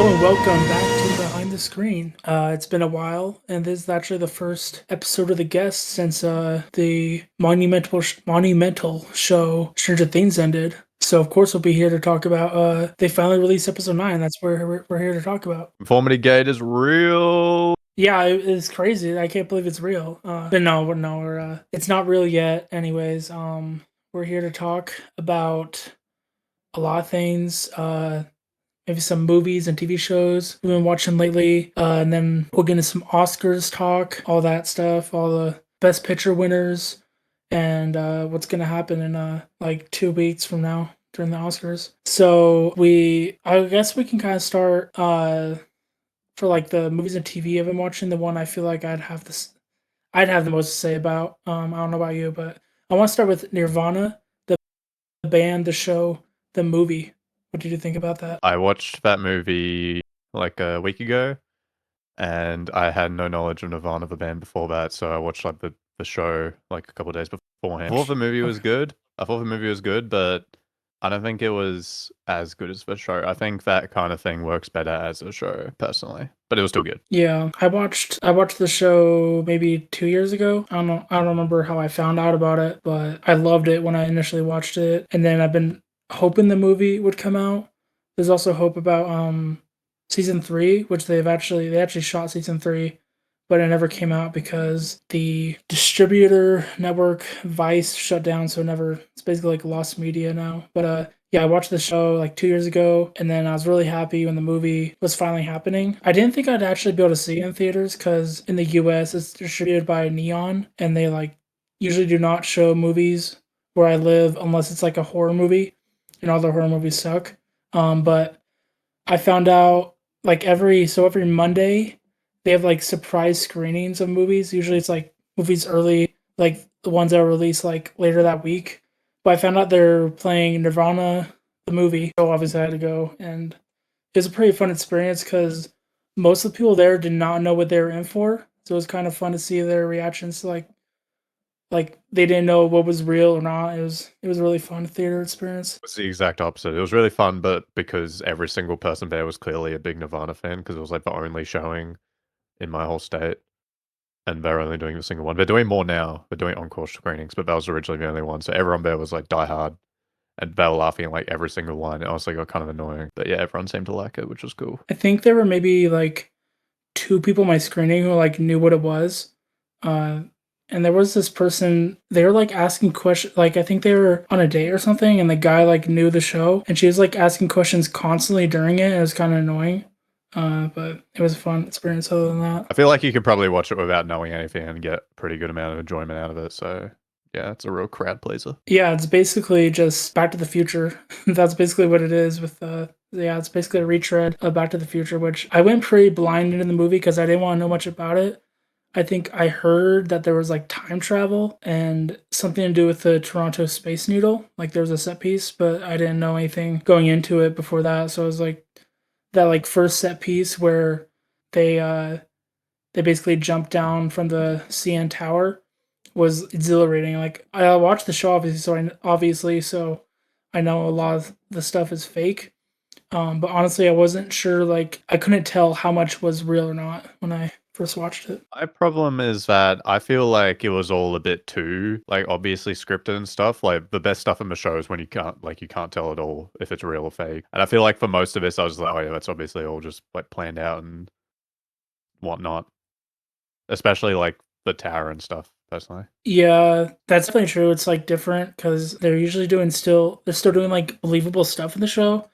Hello and welcome back to Behind the Screen. It's been a while, and this is actually the first episode of the guest since the monumental show Stranger Things ended. So of course we'll be here to talk about. They finally released episode 9. That's where we're here to talk about. Conformity Gate is real. Yeah, it's crazy. I can't believe it's real. But no, it's not real yet. Anyways, we're here to talk about a lot of things. Maybe some movies and TV shows we've been watching lately. And then we'll get into some Oscars talk, all that stuff, all the Best Picture winners, and what's going to happen in like 2 weeks from now during the Oscars. So I guess we can kind of start for like the movies and TV I've been watching. The one I feel like I'd have the most to say about. I don't know about you, but I want to start with Nirvana, the band, the show, the movie. What did you think about that? I watched that movie like a week ago, and I had no knowledge of Nirvana, the band, before that. So I watched like the show like a couple of days beforehand. I thought the movie was good. I thought the movie was good, but I don't think it was as good as the show. I think that kind of thing works better as a show, personally. But it was still good. Yeah, I watched the show maybe 2 years ago. I don't know. I don't remember how I found out about it, but I loved it when I initially watched it. And then I've been hoping the movie would come out. There's also hope about season 3, which they actually shot season 3, but it never came out because the distributor network Vice shut down. So it's basically like lost media now. But yeah, I watched the show like 2 years ago, and then I was really happy when the movie was finally happening. I didn't think I'd actually be able to see it in theaters because in the US it's distributed by Neon, and they like usually do not show movies where I live unless it's like a horror movie, and all the horror movies suck. But I found out like every Monday they have like surprise screenings of movies. Usually it's like movies early, like the ones that are released like later that week. But I found out they're playing Nirvana, the movie. So obviously I had to go, and it was a pretty fun experience because most of the people there did not know what they were in for. So it was kind of fun to see their reactions to like they didn't know what was real or not. It was a really fun theater experience. It was the exact opposite. It was really fun, but because every single person there was clearly a big Nirvana fan, because it was like the only showing in my whole state, and they're only doing the single one. They're doing more now. They're doing encore screenings, but that was originally the only one. So everyone there was like diehard, and they were laughing at like every single line. It honestly got kind of annoying, but yeah, everyone seemed to like it, which was cool. I think there were maybe like 2 people in my screening who like knew what it was. Uh, and there was this person, they were like asking questions, like I think they were on a date or something, and the guy like knew the show, and she was like asking questions constantly during it. And it was kind of annoying. But it was a fun experience other than that. I feel like you could probably watch it without knowing anything and get a pretty good amount of enjoyment out of it. So yeah, it's a real crowd pleaser. Yeah, it's basically just Back to the Future. That's basically what it is with yeah, it's basically a retread of Back to the Future, which I went pretty blind into the movie because I didn't want to know much about it. I think I heard that there was like time travel and something to do with the Toronto Space Needle. Like there was a set piece, but I didn't know anything going into it before that. So it was like that like first set piece where they basically jumped down from the CN tower was exhilarating. Like I watched the show obviously, so I know a lot of the stuff is fake. But honestly, I wasn't sure. Like I couldn't tell how much was real or not when I first watched it. My problem is that I feel like it was all a bit too, like, obviously scripted and stuff. Like, the best stuff in the show is when you can't tell at all if it's real or fake. And I feel like for most of this, I was like, oh yeah, that's obviously all just like planned out and whatnot. Especially like the tower and stuff, personally. Yeah, that's definitely true. It's like different because they're still doing like believable stuff in the show.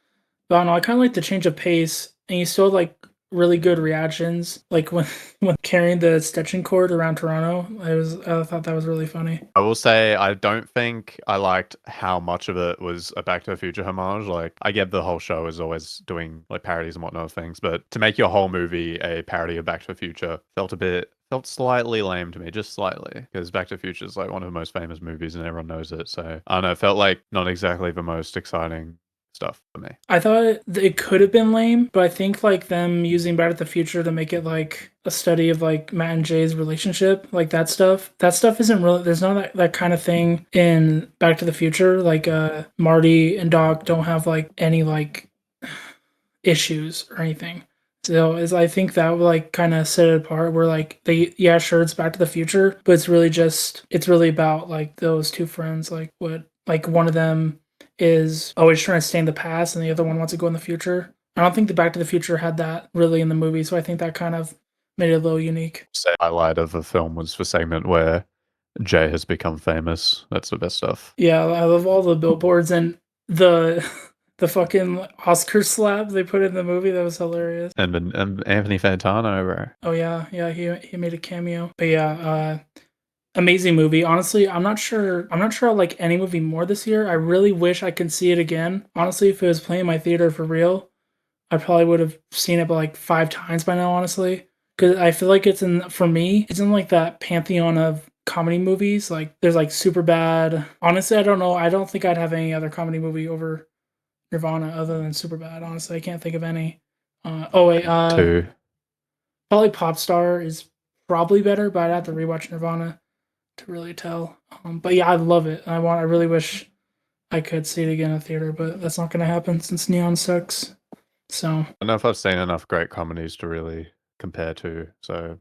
But I don't know, I kind of like the change of pace, and you still had, like really good reactions, like when when carrying the stitching cord around Toronto. I thought that was really funny. I will say I don't think I liked how much of it was a Back to the Future homage. Like, I get the whole show is always doing like parodies and whatnot of things, but to make your whole movie a parody of Back to the Future felt slightly lame to me, just slightly, because Back to the Future is like one of the most famous movies and everyone knows it. So I don't know, it felt like not exactly the most exciting stuff for me. I thought it could have been lame, but I think like them using Back to the Future to make it like a study of like Matt and Jay's relationship, like that stuff isn't really, there's not that kind of thing in Back to the Future. Like Marty and Doc don't have like any like issues or anything. So is I think that would like kind of set it apart where like they yeah sure it's Back to the Future, but it's really about like those two friends like what like one of them is always trying to stay in the past and the other one wants to go in the future. I don't think the Back to the Future had that really in the movie, so I think that kind of made it a little unique. Say highlight of the film was the segment where Jay has become famous. That's the best stuff. Yeah, I love all the billboards and the the fucking Oscar slab they put in the movie. That was hilarious. And Anthony Fantano, bro. Oh yeah, yeah, he made a cameo. But yeah, amazing movie. Honestly, I'm not sure I'll like any movie more this year. I really wish I could see it again. Honestly, if it was playing in my theater for real, I probably would have seen it like 5 times by now, honestly. Because I feel like it's in for me, it's in like that pantheon of comedy movies. Like there's like Super Bad. Honestly, I don't know. I don't think I'd have any other comedy movie over Nirvana other than Super Bad. Honestly, I can't think of any. Oh wait, Two. probably Popstar is probably better, but I'd have to rewatch Nirvana to really tell. But yeah, I love it. I really wish I could see it again in a theater, but that's not going to happen since Neon sucks. So I don't know if I've seen enough great comedies to really compare to. So,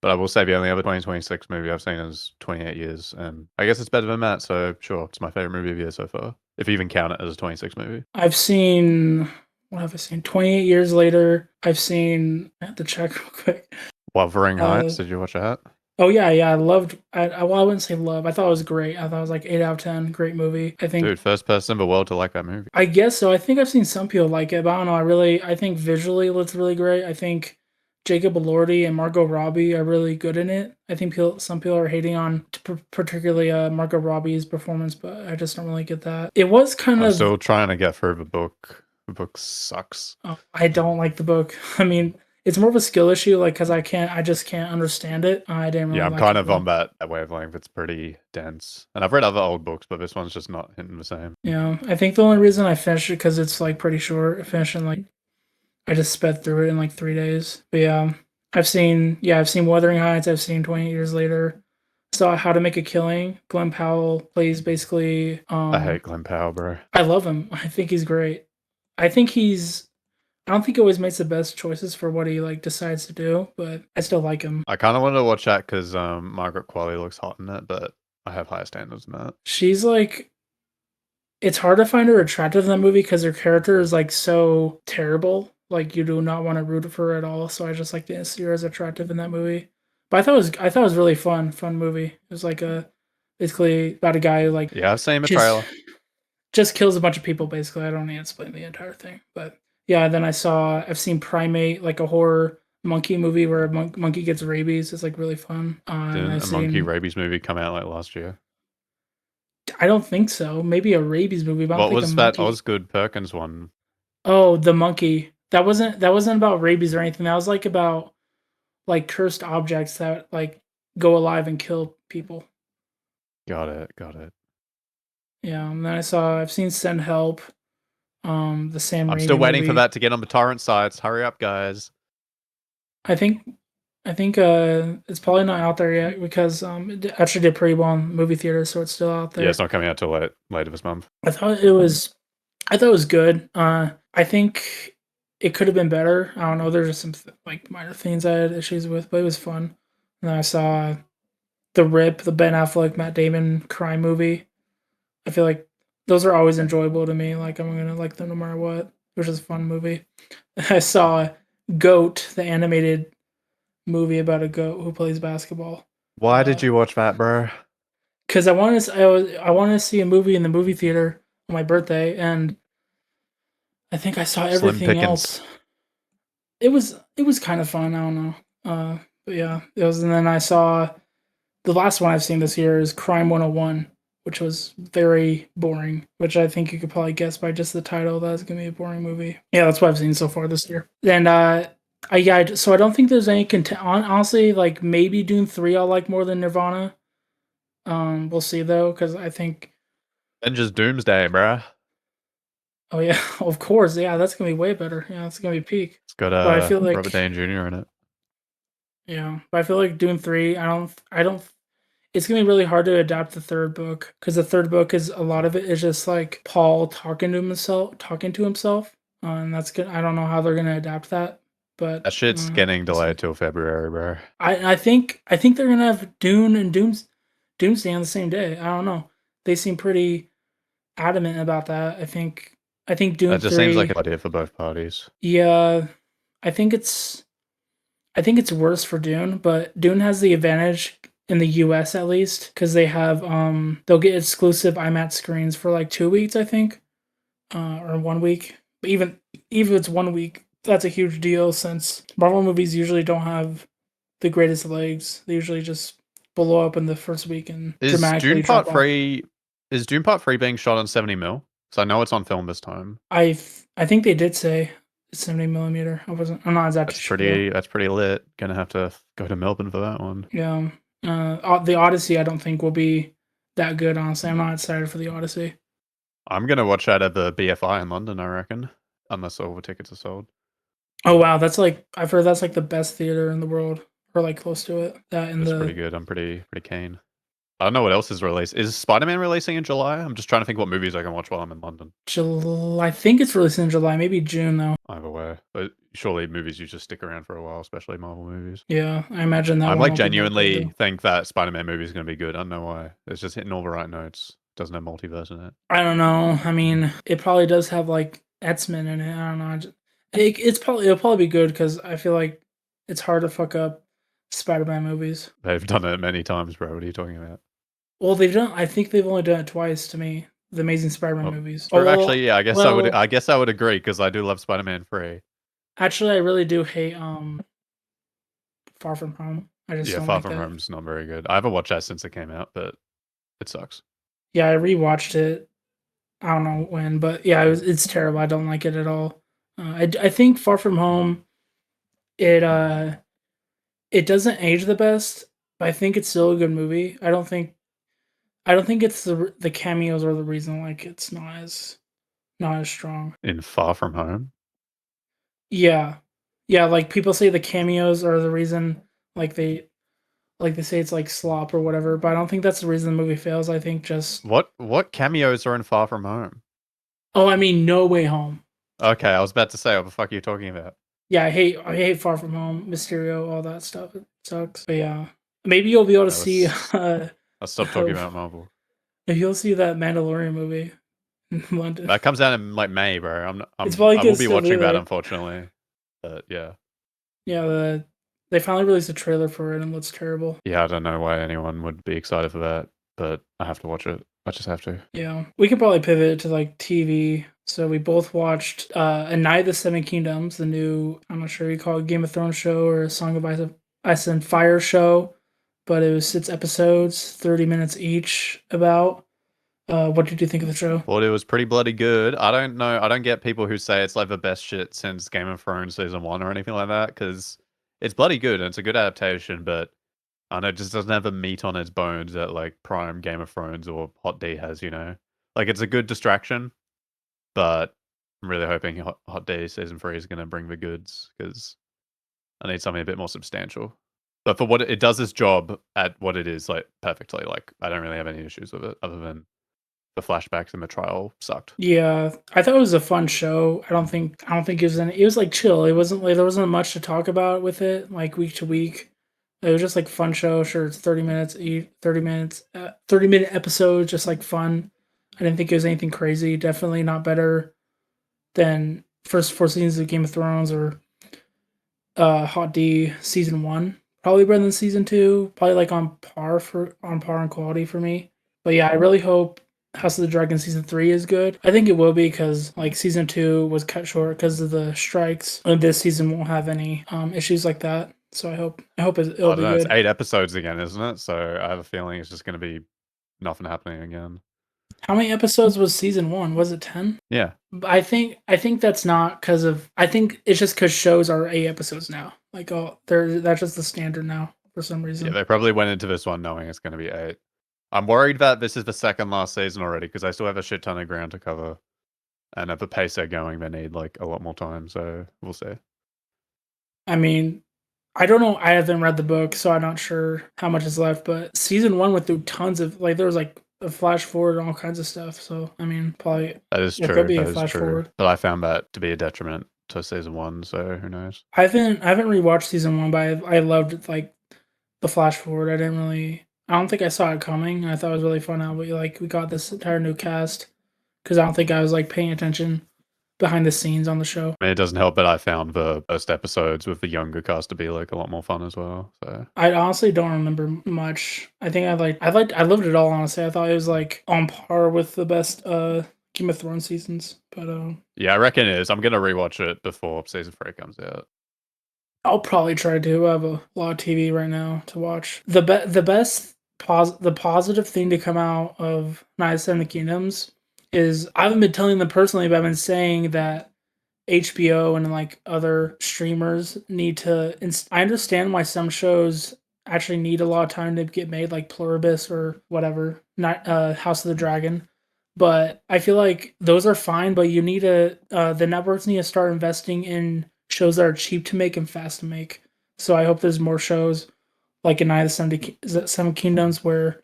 but I will say the only other 2026 movie I've seen is 28 Years, and I guess it's better than that. So sure, it's my favorite movie of the year so far. If you even count it as a 26 movie. I've seen what have I seen? 28 Years Later. I've seen. I have to check real quick. Wuthering Uh, Heights. Did you watch that? oh yeah, yeah. I loved. Well, I wouldn't say love. I thought it was great. I thought it was like 8 out of 10. Great movie. I think. Dude, first person in the world to like that movie. I guess so. I think I've seen some people like it, but I don't know. I think visually it looks really great. I think Jacob Elordi and Margot Robbie are really good in it. I think some people are hating on particularly Margot Robbie's performance, but I just don't really get that. It was kind I'm of. still trying to get through the book. The book sucks. I don't like the book. I mean, it's more of a skill issue, like because I just can't understand it. I didn't really Yeah, I'm like kind it of on that wavelength. It's pretty dense. And I've read other old books, but this one's just not hitting the same. Yeah, I think the only reason I finished it because it's like pretty short. I finished in like I just sped through it in like 3 days. But yeah, I've seen Wuthering Heights. I've seen 28 Years Later. Saw How to Make a Killing. Glenn Powell plays basically. I hate Glenn Powell, bro. I love him. I think he's great. I think he's. I don't think he always makes the best choices for what he like decides to do, but I still like him. I kind of wanted to watch that because Margaret Qualley looks hot in it, but I have higher standards than that. She's like it's hard to find her attractive in that movie because her character is like so terrible. Like you do not want to root for her at all. So I just like to see her as attractive in that movie. But I thought it was really fun movie. It was like a basically about a guy who like Yeah, I've seen the just trailer. just kills a bunch of people. Basically, I don't need to explain the entire thing. But yeah, then I've seen Primate, like a horror monkey movie where a monkey gets rabies. It's like really fun. And Didn't a monkey rabies movie come out like last year? I don't think so. Maybe a rabies movie. But I don't What think was a that monkey. Osgood Perkins one? Oh, the monkey. That wasn't about rabies or anything. That was like about like cursed objects that like go alive and kill people. Got it, got it. Yeah, and then I've seen Send Help, the Sam I'm Raimi still waiting for movie. that to get on the torrent sites. Hurry up, guys. I think it's probably not out there yet because it actually did pretty well in movie theaters, so it's still out Yeah, there. it's not coming out till later this month. I thought it was good. I think it could have been better. I don't know. There's just some like minor things I had issues with, but it was fun. And then I saw The Rip, the Ben Affleck, Matt Damon crime movie. I feel like those are always enjoyable to me. Like I'm gonna like them no matter what. It was just a fun movie. I saw Goat, the animated movie about a goat who plays basketball. Why did you watch that, bro? Because I wanted to see a movie in the movie theater on my birthday, and I think I saw Slim everything Pickens. else. It was kind of fun. I don't know. But yeah, it was. And then I saw the last one I've seen this year is Crime 101, which was very boring. Which I think you could probably guess by just the title that it's gonna be a boring movie. Yeah, that's what I've seen so far this year. And so I don't think there's any honestly like maybe Dune 3 I'll like more than Nirvana. We'll see though, because I think. And just Doomsday, bro. Oh yeah, of course, yeah, that's gonna be way better. Yeah, it's gonna be peak. It's got But I feel Robert like Downey Jr. in it. yeah, but I feel like Dune 3. I don't. It's gonna be really hard to adapt the third book because the third book is a lot of it is just like Paul talking to himself, talking to himself. and that's good. I don't know how they're gonna adapt that, but That shit's getting we'll see. delayed till February, bro. I think they're gonna have Dune and Doomsday on the same day. I don't know. They seem pretty adamant about that. I think Dune That just seems like 3. an idea for both parties. Yeah, I think it's I think it's worse for Dune, but Dune has the advantage in the US at least because they'll get exclusive IMAX screens for like 2 weeks, I think, or 1 week. But even if it's 1 week, that's a huge deal since Marvel movies usually don't have the greatest legs. They usually just blow up in the first week and Is dramatically Dune drop Part off. 3 is Dune Part 3 being shot on 70 mil? So I know it's on film this time. I think they did say 70 millimeter. I'm not exactly sure. That's pretty lit. Gonna have to go to Melbourne for that one. Yeah. The Odyssey I don't think will be that good. Honestly, I'm not excited for the Odyssey. I'm gonna watch that at the BFI in London, I reckon. Unless all the tickets are sold. Oh wow, that's like I've heard that's like the best theater in the world, or like close to it. That in It's pretty the good. I'm pretty keen. I don't know what else is released. Is Spider-Man releasing in July? I'm just trying to think what movies I can watch while I'm in London. July. I think it's releasing in July, maybe June though. Either way. But surely movies usually stick around for a while, especially Marvel movies. Yeah, I imagine that I'm one like won't be that good genuinely though. think that Spider-Man movie is gonna be good. I don't know why. It's just hitting all the right notes. Doesn't have multiverse in it. I don't know. I mean, it probably does have like Etzman in it. I don't know. It'll probably be good because I feel like it's hard to fuck up Spider-Man movies. They've done it many times, bro. What are you talking about? Well, they've done. I think they've only done it twice to me. The Amazing Spider-Man Oh, movies. Oh true. Actually, yeah. well. I guess I would agree because I do love Spider-Man 3. Actually, I really do hate Far From Home. I just Yeah, don't Far like From that. Home's not very good. I haven't watched that since it came out, but it sucks. Yeah, I rewatched it. I don't know when, but yeah, it's terrible. I don't like it at all. I think Far From Home it it doesn't age the best, but I think it's still a good movie. I don't think it's the cameos are the reason like it's not as strong. In Far From Home, Yeah, yeah. Like people say the cameos are the reason. Like they say it's like slop or whatever, but I don't think that's the reason the movie fails. I think just what cameos are in Far From Home? oh, I mean No Way Home. Okay, I was about to say, what the fuck are you talking about? Yeah, I hate Far From Home, Mysterio, all that stuff. It sucks. But yeah, maybe you'll be able to Okay, see. let's stop talking about Marvel. If you'll see that Mandalorian movie in London, That comes out in like May, bro. it's probably I will because be still watching that, there. unfortunately. But yeah, Yeah, they finally released a trailer for it and it looks terrible. yeah. I don't know why anyone would be excited for that, but I have to watch it. I just have to. Yeah, we could probably pivot to like TV. So we both watched A Night of the Seven Kingdoms, the new I'm not sure you call it Game of Thrones show or a Song of Ice and Fire show, but it was 6 episodes, 30 minutes each. About what did you think of the show? Thought it was pretty bloody good. I don't know. I don't get people who say it's like the best shit since Game of Thrones season 1 or anything like that because it's bloody good and it's a good adaptation, but I know it just doesn't have the meat on its bones that like prime Game of Thrones or Hot D has, you know? Like it's a good distraction, but I'm really hoping Hot D season 3 is going to bring the goods because I need something a bit more substantial. But for what it does its job at what it is, like perfectly. Like I don't really have any issues with it other than the flashbacks in the trial sucked. Yeah, I thought it was a fun show. I don't think it was it was like chill. It wasn't like there wasn't much to talk about with it, like week to week. It was just like fun show. Sure, it's 30 minutes, 30 minutes, 30-minute episodes, just like fun. I didn't think it was anything crazy. Definitely not better than first 4 seasons of Game of Thrones or Hot D season one. Probably better than season two. Probably like on par in quality for me. But yeah, I really hope House of the Dragon season three is good. I think it will be because like season two was cut short because of the strikes, and this season won't have any issues like that. So I hope it'll I don't be know. It's good. 8 episodes again, isn't it? So I have a feeling it's just going to be nothing happening again. How many episodes was season one? Was it 10? Yeah. I think that's not because of. I think it's just because shows are 8 episodes now. Like that's just the standard now for some Yeah, reason. they probably went into this one knowing it's going to be 8. I'm worried that this is the second last season already because I still have a shit ton of ground to cover. And at the pace they're going, they need like a lot more time. So we'll see. I mean, I don't know. I haven't read the book, so I'm not sure how much is left. But season one went through tons of like there was like a flash forward and all kinds of stuff. So I mean, probably That is there could true. be a That is flash true. forward. But I found that to be a detriment to season 1, so who knows? I haven't rewatched season 1, but I loved like the flash forward. I don't think I saw it coming. I thought it was really fun how we got this entire new cast because I don't think I was like paying attention behind the scenes on the show. I mean, it doesn't help that I found the first episodes with the younger cast to be like a lot more fun as well. So I honestly don't remember much. I think I loved it all. Honestly, I thought it was like on par with the best Game of Thrones seasons. But yeah, I reckon it is. I'm gonna rewatch it before season 3 comes out. I'll probably try to. I have a lot of TV right now to watch. The positive thing to come out of Night of Seven Kingdoms is I haven't been telling them personally, but I've been saying that HBO and like other streamers need to. I understand why some shows actually need a lot of time to get made, like Pluribus or whatever, not House of the Dragon. But I feel like those are fine, but you need to the networks need to start investing in shows that are cheap to make and fast to make. So I hope there's more shows like in Night of the Seven Kingdoms where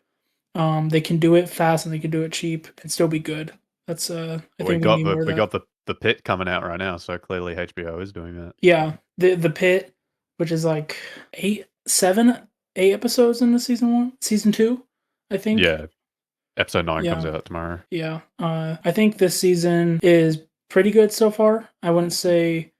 they can do it fast and they can do it cheap and still be good. That's I We think we got need the more of we that. got the Pitt coming out right now, so clearly HBO is doing that. Yeah, the Pit, which is like eight episodes in the season 2, I think. Yeah, episode 9 comes Yeah, out tomorrow. yeah. I think this season is pretty good so far. I wouldn't say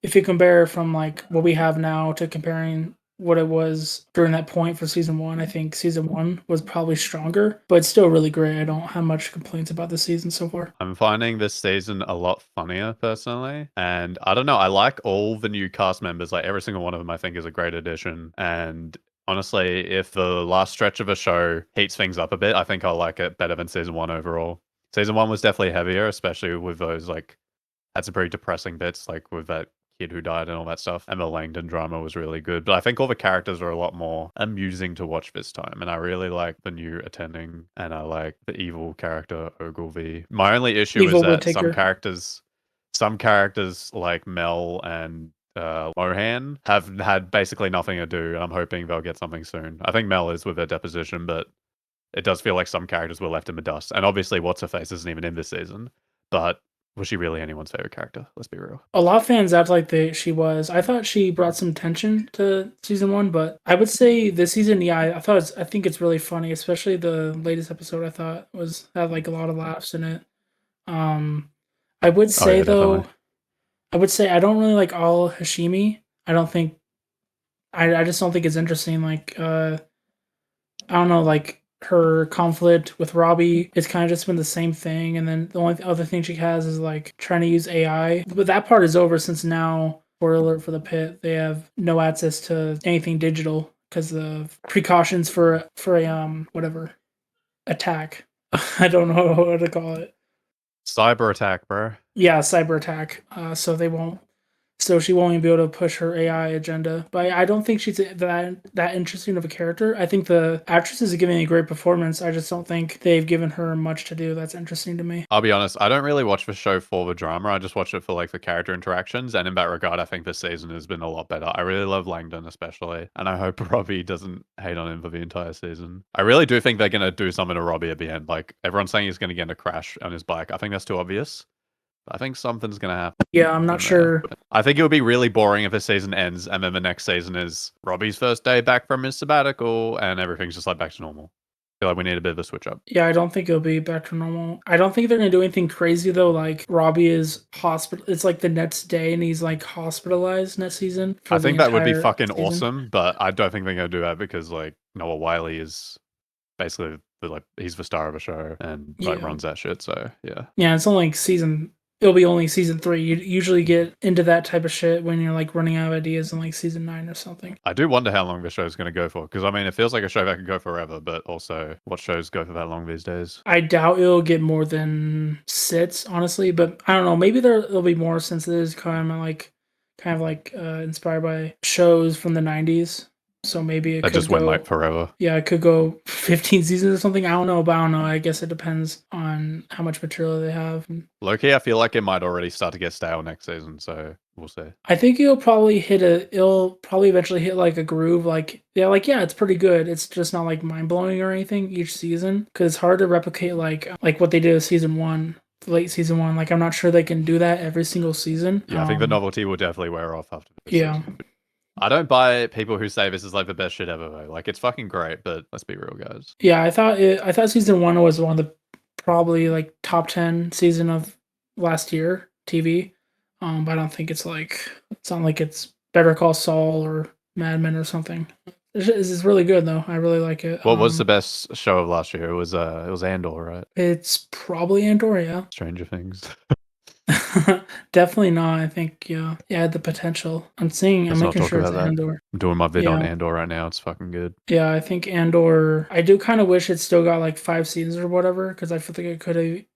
if you compare from like what we have now to comparing what it was during that point for season 1, I think season 1 was probably stronger, but it's still really great. I don't have much complaints about the season so far. I'm finding this season a lot funnier personally, and I don't know. I like all the new cast members. Like every single one of them, I think is a great addition. And honestly, if the last stretch of a show heats things up a bit, I think I'll like it better than season 1 overall. Season 1 was definitely heavier, especially with those like had some pretty depressing bits, like with that kid who died and all that stuff. And the Langdon drama was really good. But I think all the characters are a lot more amusing to watch this time. And I really like the new attending and I like the evil character Ogilvy. My only issue is Evil that Whittaker. some characters like Mel and Mohan have had basically nothing to do. And I'm hoping they'll get something soon. I think Mel is with her deposition, but it does feel like some characters were left in the dust. And obviously, What's Her Face isn't even in this season. But was she really anyone's favorite character? Let's be real. A lot of fans act like she was. I thought she brought some tension to season 1, but I would say this season, yeah, I think it's really funny, especially the latest episode. I thought was had like a lot of laughs in it. Um, I would Oh say yeah, though, definitely. I would say I don't really like all Hashimi. I don't think I just don't think it's interesting. Like I don't know, like her conflict with Robbie, it's kind of just been the same thing. And then the only other thing she has is like trying to use AI. But that part is over since now, spoiler alert for the Pit, they have no access to anything digital because of precautions for a whatever attack. I don't know what to call it. Cyber attack, bro. Yeah, cyber attack. So they won't. So she won't even be able to push her AI agenda. But I don't think she's that interesting of a character. I think the actress is giving a great performance. I just don't think they've given her much to do that's interesting to me. I'll be honest, I don't really watch the show for the drama. I just watch it for like the character interactions. And in that regard, I think this season has been a lot better. I really love Langdon especially. And I hope Robbie doesn't hate on him for the entire season. I really do think they're gonna do something to Robbie at the end. Like everyone's saying he's gonna get in a crash on his bike. I think that's too obvious. I think something's gonna happen Yeah, I'm not there. sure. I think it would be really boring if the season ends and then the next season is Robbie's first day back from his sabbatical and everything's just like back to normal. I feel like we need a bit of a switch up. Yeah, I don't think it'll be back to normal. I don't think they're gonna do anything crazy though. Like Robbie is hospital. It's like the next day, and he's like hospitalized next season for I the think that would be entire fucking season. awesome, but I don't think they're gonna do that because like Noah Wiley is basically like he's the star of a show and like Yeah. runs that shit. So yeah. Yeah, it's only season. It'll be only season 3. You usually get into that type of shit when you're like running out of ideas in like season 9 or something. I do wonder how long the show's gonna go for. Because I mean it feels like a show that could go forever, but also what shows go for that long these days? I doubt it'll get more than 6, honestly. But I don't know. Maybe there'll be more since it is kind of like inspired by shows from the 90s. So maybe it That could just went like go. forever. Yeah, it could go 15 seasons or something. I don't know, but I don't know. I guess it depends on how much material they have. Low-key, I feel like it might already start to get stale next season, so we'll see. I think it'll probably eventually hit like a groove. Yeah, it's pretty good. It's just not like mind blowing or anything each season because it's hard to replicate like what they did with season one, late season one. Like I'm not sure they can do that every single season. Yeah, I think the novelty will definitely wear off after this Yeah, season. I don't buy people who say this is like the best shit ever though. Like it's fucking great, but let's be real, guys. yeah. I thought season one was one of the probably like top 10 season of last year TV. But I don't think it's not like it's Better Call Saul or Mad Men or something. It's really good though. I really like it. What was the best show of last year? It was Andor, right? It's probably Andor, yeah. Stranger Things. Definitely not. I think yeah, the potential. I'm Let's not making talk sure it's about that. Andor. I'm doing my vid on Yeah, Andor right now. It's fucking good. yeah. I think Andor. I do kind of wish it still got like 5 seasons or whatever because I feel like it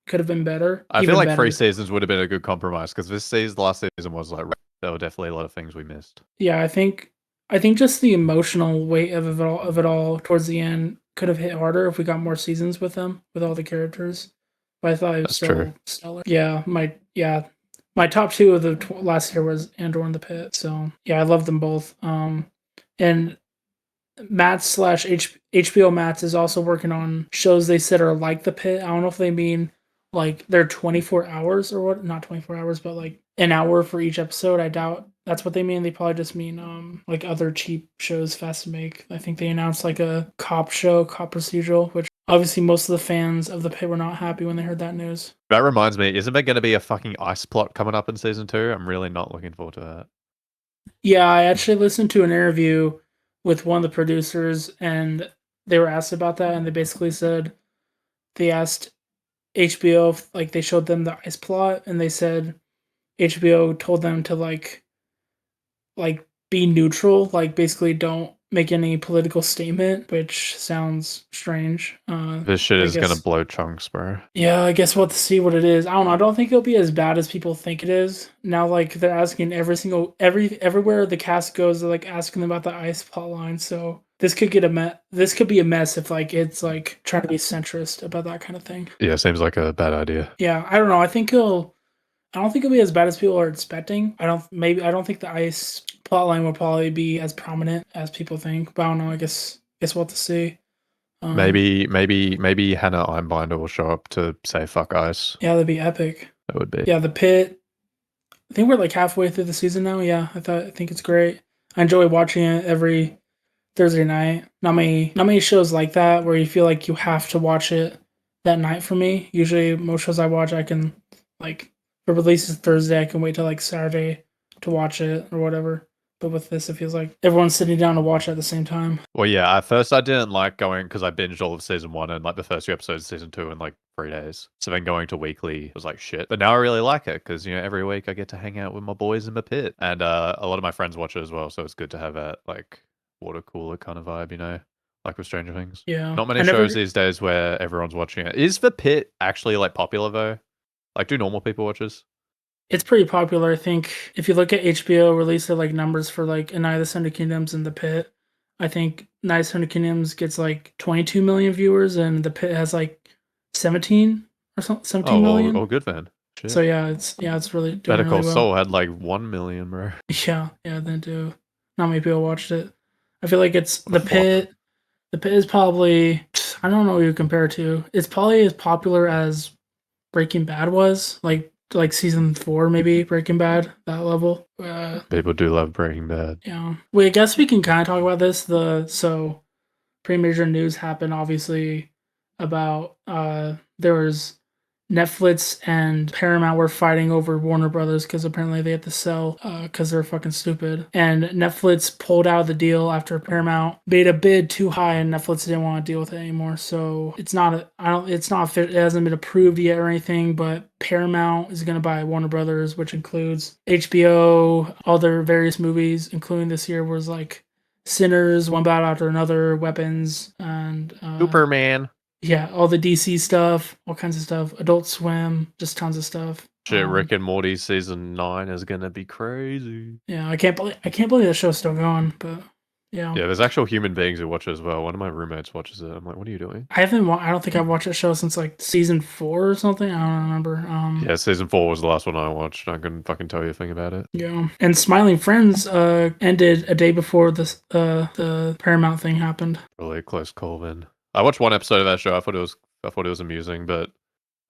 could have been better. I feel Even like better. 3 seasons would have been a good compromise because the last season was like there were definitely a lot of things we missed. Yeah, I think just the emotional weight of it all towards the end could have hit harder if we got more seasons with them with all the characters. But I thought it was That's true. still stellar. My top two of the last year was Andor and the Pit. So yeah, I love them both. And Matt slash HBO Matt is also working on shows they said are like the Pit. I don't know if they mean like they're 24 hours or what, not 24 hours, but like an hour for each episode. I doubt that's what they mean. They probably just mean like other cheap shows fast to make. I think they announced like a cop show, cop procedural, which obviously most of the fans of the Pit were not happy when they heard that news. That reminds me, isn't there going to be a fucking ice plot coming up in season 2? I'm really not looking forward to that. Yeah, I actually listened to an interview with one of the producers and they were asked about that and they basically said they asked HBO like they showed them the ice plot and they said HBO told them to like be neutral, like basically don't make any political statement, which sounds strange. This shit I is going to guess blow chunks, bro. yeah, I guess we'll have to see what it is. I don't know. I don't think it'll be as bad as people think it is. Now, like they're asking everywhere the cast goes, they're like asking them about the ice plot line. So this could this could be a mess if like it's like trying to be centrist about that kind of thing. Yeah, seems like a bad idea. Yeah, I don't know. I don't think it'll be as bad as people are expecting. I don't think the ice plotline will probably be as prominent as people think. But I don't know. Guess we'll have to see. Maybe Hannah Einbinder will show up to say fuck ice. Yeah, that'd be epic. That would be. Yeah, the Pit. I think we're like halfway through the season now. Yeah, I think it's great. I enjoy watching it every Thursday night. Not many shows like that where you feel like you have to watch it that night for me. Usually most shows I watch I can like if it releases Thursday, I can wait till like Saturday to watch it or whatever. But with this it feels like everyone's sitting down to watch it at the same time. Well, yeah, at first I didn't like going because I binged all of season 1 and like the first 2 episodes of season 2 in like 3 days. So then going to weekly was like shit. But now I really like it because, you know, every week I get to hang out with my boys in the pit. And a lot of my friends watch it as well. So it's good to have that like water cooler kind of vibe, you know, like with Stranger Things. Yeah. Not many shows these days where everyone's watching it. Is the pit actually like popular though? Like, do normal people watch this? It's pretty popular. I think if you look at HBO release of like numbers for like A Night of the Hundred Kingdoms and The Pit, I think Night of the Hundred Kingdoms gets like 22 million viewers and The Pit has like 17 or something, 17 million. Oh, good then. Shit. So yeah, it's really doing Better Call really well. Saul had like 1 million, bro. Yeah, then too. Not many people watched it. I feel like it's The Pit. The Pit is probably, I don't know what you compare it to. It's probably as popular as Breaking Bad was, like season 4 maybe, Breaking Bad, that level. People do love Breaking Bad. Yeah. Wait, I guess we can kind of talk about this. So pretty major news happened obviously about there was Netflix and Paramount were fighting over Warner Brothers because apparently they had to sell because they're fucking stupid. And Netflix pulled out of the deal after Paramount made a bid too high, and Netflix didn't want to deal with it anymore. So it hasn't been approved yet or anything. But Paramount is going to buy Warner Brothers, which includes HBO, all their various movies, including this year was like Sinners, One Battle After Another, Weapons, and Superman. yeah, all the DC stuff, all kinds of stuff. Adult Swim, just tons of stuff. Shit, Rick and Morty season 9 is gonna be crazy. Yeah, I can't believe that show's still going, but Yeah. Yeah, there's actual human beings who watch it as well. One of my roommates watches it. I'm like, what are you doing? I don't think I've watched that show since like season 4 or something. I don't remember. Yeah, season 4 was the last one I watched. I couldn't fucking tell you a thing about it. Yeah. And Smiling Friends ended a day before the Paramount thing happened. Really a close call then. I watched one episode of that show. I thought it was amusing, but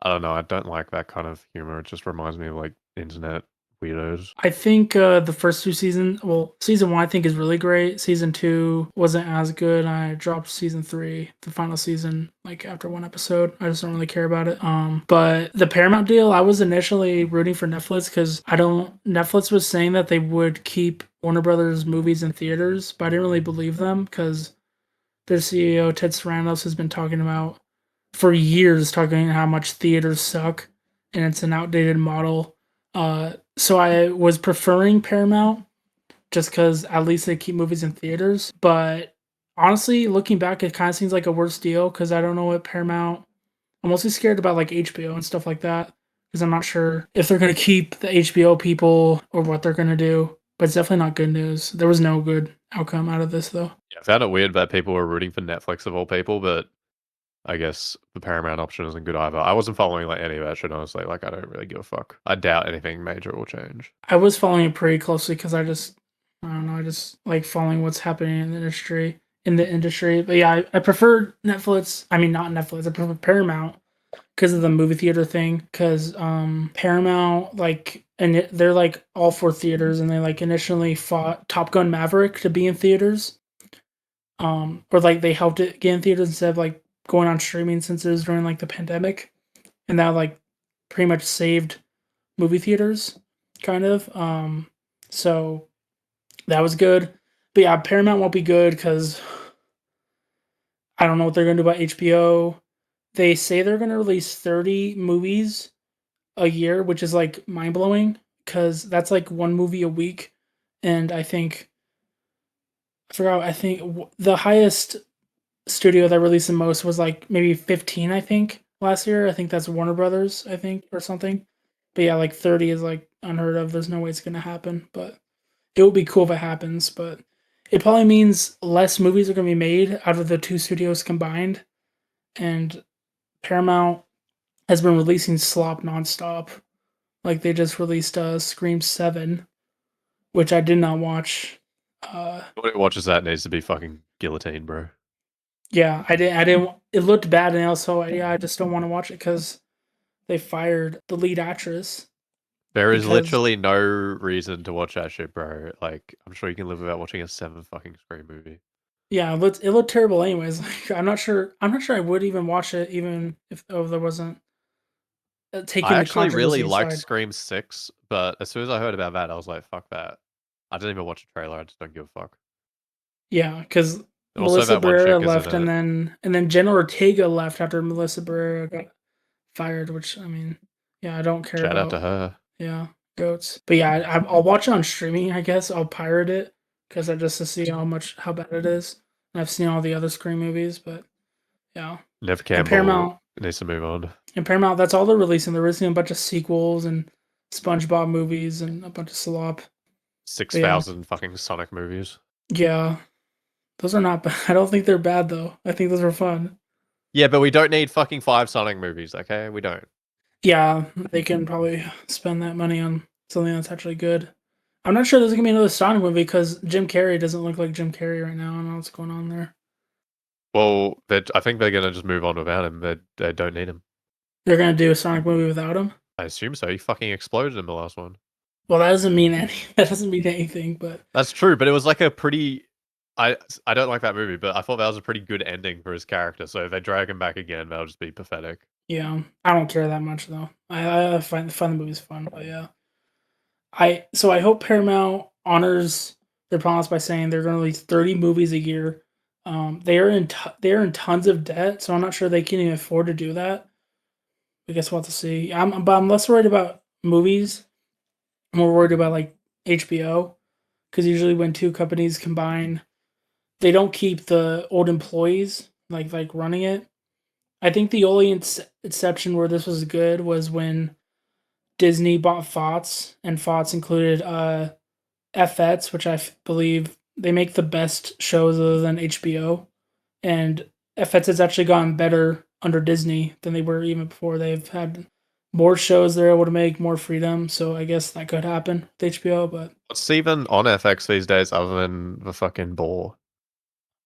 I don't know. I don't like that kind of humor. It just reminds me of like internet weirdos. I think the first 2 seasons, well, season 1 I think is really great. Season 2 wasn't as good. I dropped season 3, the final season, like after one episode. I just don't really care about it. But the Paramount deal, I was initially rooting for Netflix because Netflix was saying that they would keep Warner Brothers movies in theaters, but I didn't really believe them because their CEO Ted Sarandos has been talking about for years, talking how much theaters suck and it's an outdated model. So I was preferring Paramount just because at least they keep movies in theaters. But honestly, looking back, it kind of seems like a worse deal because I don't know what Paramount. I'm mostly scared about like HBO and stuff like that because I'm not sure if they're gonna keep the HBO people or what they're gonna do. But it's definitely not good news. There was no good outcome out of this though. Yeah, I found it weird that people were rooting for Netflix of all people, but I guess the Paramount option isn't good either. I wasn't following like any of that shit, honestly. Like, I don't really give a fuck. I doubt anything major will change. I was following it pretty closely because I don't know, I just like following what's happening in the industry. But yeah, I prefer Netflix. I mean, not Netflix. I prefer Paramount because of the movie theater thing. Because Paramount they're like all for theaters, and they like initially fought Top Gun Maverick to be in theaters. Or like they helped it get in theaters instead of like going on streaming since it was during like the pandemic, and that like pretty much saved movie theaters, kind of. So that was good. But yeah, Paramount won't be good because I don't know what they're gonna do about HBO. They say they're gonna release 30 movies a year, which is like mind blowing because that's like one movie a week. And I think the highest studio that released the most was like maybe 15, I think, last year. I think that's Warner Brothers, I think, or something. But yeah, like 30 is like unheard of. There's no way it's gonna happen. But it would be cool if it happens, but it probably means less movies are going to be made out of the two studios combined. And Paramount has been releasing slop nonstop. Like they just released Scream 7, which I did not watch. Nobody who watches that needs to be fucking guillotined, bro. Yeah, I didn't. I didn't. It looked bad, and also, yeah, I just don't want to watch it because they fired the lead actress. There is Because literally no reason to watch that shit, bro. Like, I'm sure you can live without watching a 7 fucking Scream movie. yeah, it looked terrible. Anyways, like, I'm not sure. I'm not sure I would even watch it, even if there wasn't I taking the actually really controversy liked aside. Scream 6, but as soon as I heard about that, I was like, fuck that. I didn't even watch a trailer. I just don't give a fuck. Yeah, because Also, Melissa that one Barrera chick is in left, it. and then Jenna Ortega left after Melissa Barrera got fired. Which I mean, yeah, I don't care Shout out to about. her. Yeah, goats. But yeah, I'll watch it on streaming. I guess I'll pirate it because I just to see how bad it is. And I've seen all the other Scream movies, but yeah, Nev and Campbell Paramount needs to move on. that's all they're releasing. They're releasing a bunch of sequels and SpongeBob movies and a bunch of slop. But yeah, 6,000 fucking Sonic movies. yeah, those are not bad. I don't think they're bad though. I think those are fun. Yeah, but we don't need fucking 5 Sonic movies, okay? We don't. Yeah, they can probably spend that money on something that's actually good. I'm not sure there's gonna be another Sonic movie because Jim Carrey doesn't look like Jim Carrey right now. I don't know what's going on there. Well, I think they're gonna just move on without him. They don't need him. They're gonna do a Sonic movie without him. I assume so. He fucking exploded in the last one. Well, that doesn't mean any. That doesn't mean anything. But That's true, but it was like a pretty. I don't like that movie, but I thought that was a pretty good ending for his character. So if they drag him back again, that'll just be pathetic. yeah, I don't care that much though. I find the movies fun. But yeah, I hope Paramount honors their promise by saying they're gonna release 30 movies a year. They are in tons of debt, so I'm not sure they can even afford to do that. I guess we'll have to see. But I'm less worried about movies. I'm more worried about like HBO because usually when two companies combine, they don't keep the old employees like running it. I think the only exception where this was good was when Disney bought Fox, and Fox included FX, which believe they make the best shows other than HBO, and FX has actually gotten better under Disney than they were even before. They've had more shows they're able to make, more freedom. So I guess that could happen with HBO. But What's even on FX these days other than the fucking bore?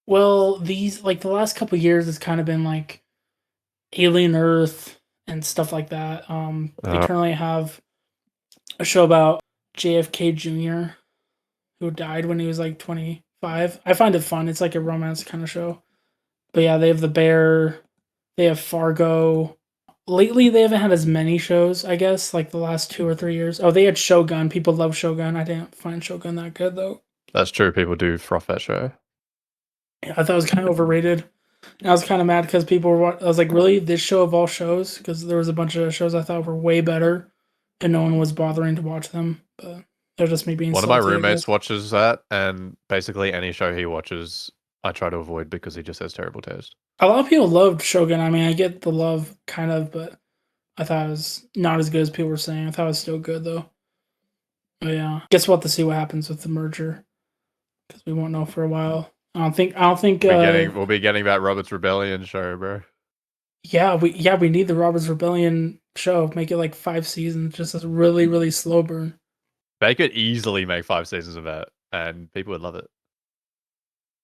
well, these like the last couple years, it's kind of been like Alien Earth and stuff like that. They Uh, currently have a show about JFK Jr. who died when he was like 25. I find it fun. It's like a romance kind of show. But yeah, they have The Bear, they have Fargo. Lately, they haven't had as many shows, I guess, like the last 2 or 3 years. Oh, they had Shogun. People love Shogun. I didn't find Shogun that good, though. that's true. People do froth that show. Yeah, I thought it was kind of overrated. And I was kind of mad because people were. I was like, really? This show of all shows? Because there was a bunch of shows I thought were way better, and no one was bothering to watch them. But they're just me being One of my salty, I roommates guess. watches that, and basically any show he watches, I try to avoid because he just has terrible taste. A lot of people loved Shogun. I mean, I get the love, kind of, but I thought it was not as good as people were saying. I thought it was still good, though. But yeah, guess we'll have to see what happens with the merger because we won't know for a while. I don't think. I don't think. We'll be getting that Robert's Rebellion show, bro. Yeah, we need the Robert's Rebellion show. Make it like 5 seasons, just a really really slow burn. They could easily make 5 seasons of that, and people would love it.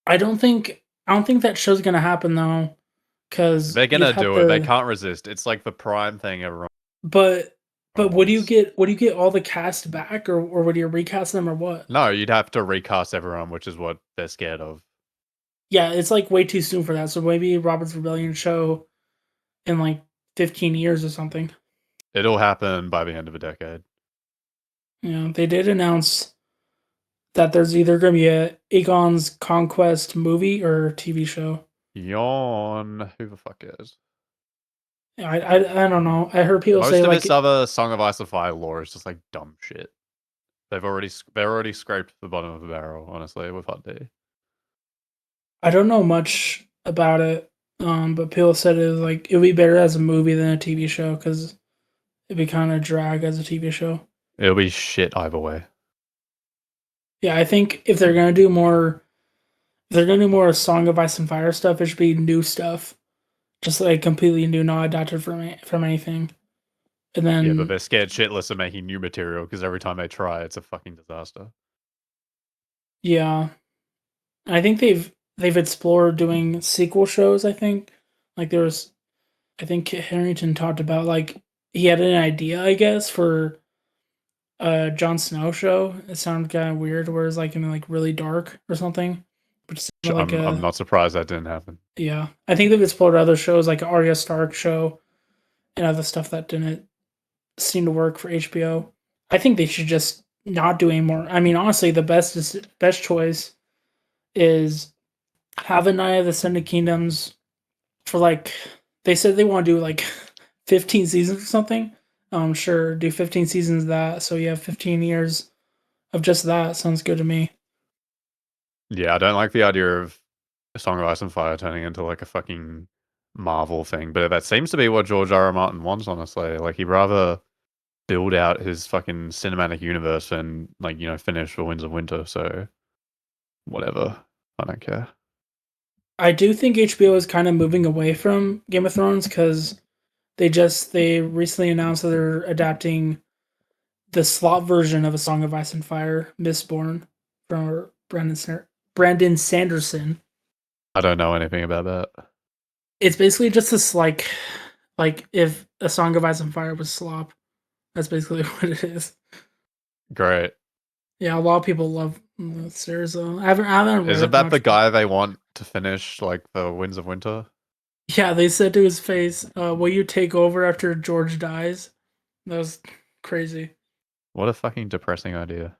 I don't think that show's gonna happen though, because They're you'd gonna have do it. They to. can't resist. It's like the prime thing everyone But would you wants. get all the cast back, or would you recast them or what? No, you'd have to recast everyone, which is what they're scared of. Yeah, it's like way too soon for that. So maybe Robert's Rebellion show in like 15 years or something. It'll happen by the end of a decade. They did announce that there's either going to be a Aegon's Conquest movie or TV show. Yawn. Who the fuck is? I don't know. I heard people Most say of like this other Song of Ice and Fire lore is just like dumb shit. They're already scraped the bottom of the barrel, honestly, with Hot D. I don't know much about it, but people said it was like it would be better as a movie than a TV show because it'd be kind of drag as a TV show. It'll be shit either way. Yeah, I think if they're gonna do more, if they're gonna do more Song of Ice and Fire stuff, it should be new stuff, just like completely new, not adapted from anything. And Yeah, but then they're scared shitless of making new material because every time they try, it's a fucking disaster. yeah, I think they've explored doing sequel shows. I think like there was, I think Kit Harington talked about like he had an idea, I guess, for a Jon Snow show. It sounded kind of weird, where it's like like really dark or something, but it sounded like I'm a not surprised that didn't happen. yeah. I think they've explored other shows like Arya Stark show and other stuff that didn't seem to work for HBO. I think they should just not do anymore. I mean, honestly, the best choice is have a Night of the Seven Kingdoms for like they said they want to do like 15 seasons or something. Sure, do 15 seasons of that. So you have 15 years of just that. Sounds good to me. Yeah, I don't like the idea of a Song of Ice and Fire turning into like a fucking Marvel thing, but that seems to be what George R. R. Martin wants, honestly. Like, he'd rather build out his fucking cinematic universe and, like, finish for Winds of Winter, so whatever. I don't care. I do think HBO is kind of moving away from Game of Thrones because they recently announced that they're adapting the slot version of A Song of Ice and Fire, Mistborn, from Brandon Sanderson. I don't know anything about that. It's basically just this like if A Song of Ice and Fire was slop. That's basically what it is. Great. Yeah, a lot of people love the series though. I haven't read Isn't it that the much. guy they want to finish, like, the Winds of Winter? Yeah, they said to his face, "Will you take over after George dies?" That was crazy. What a fucking depressing idea.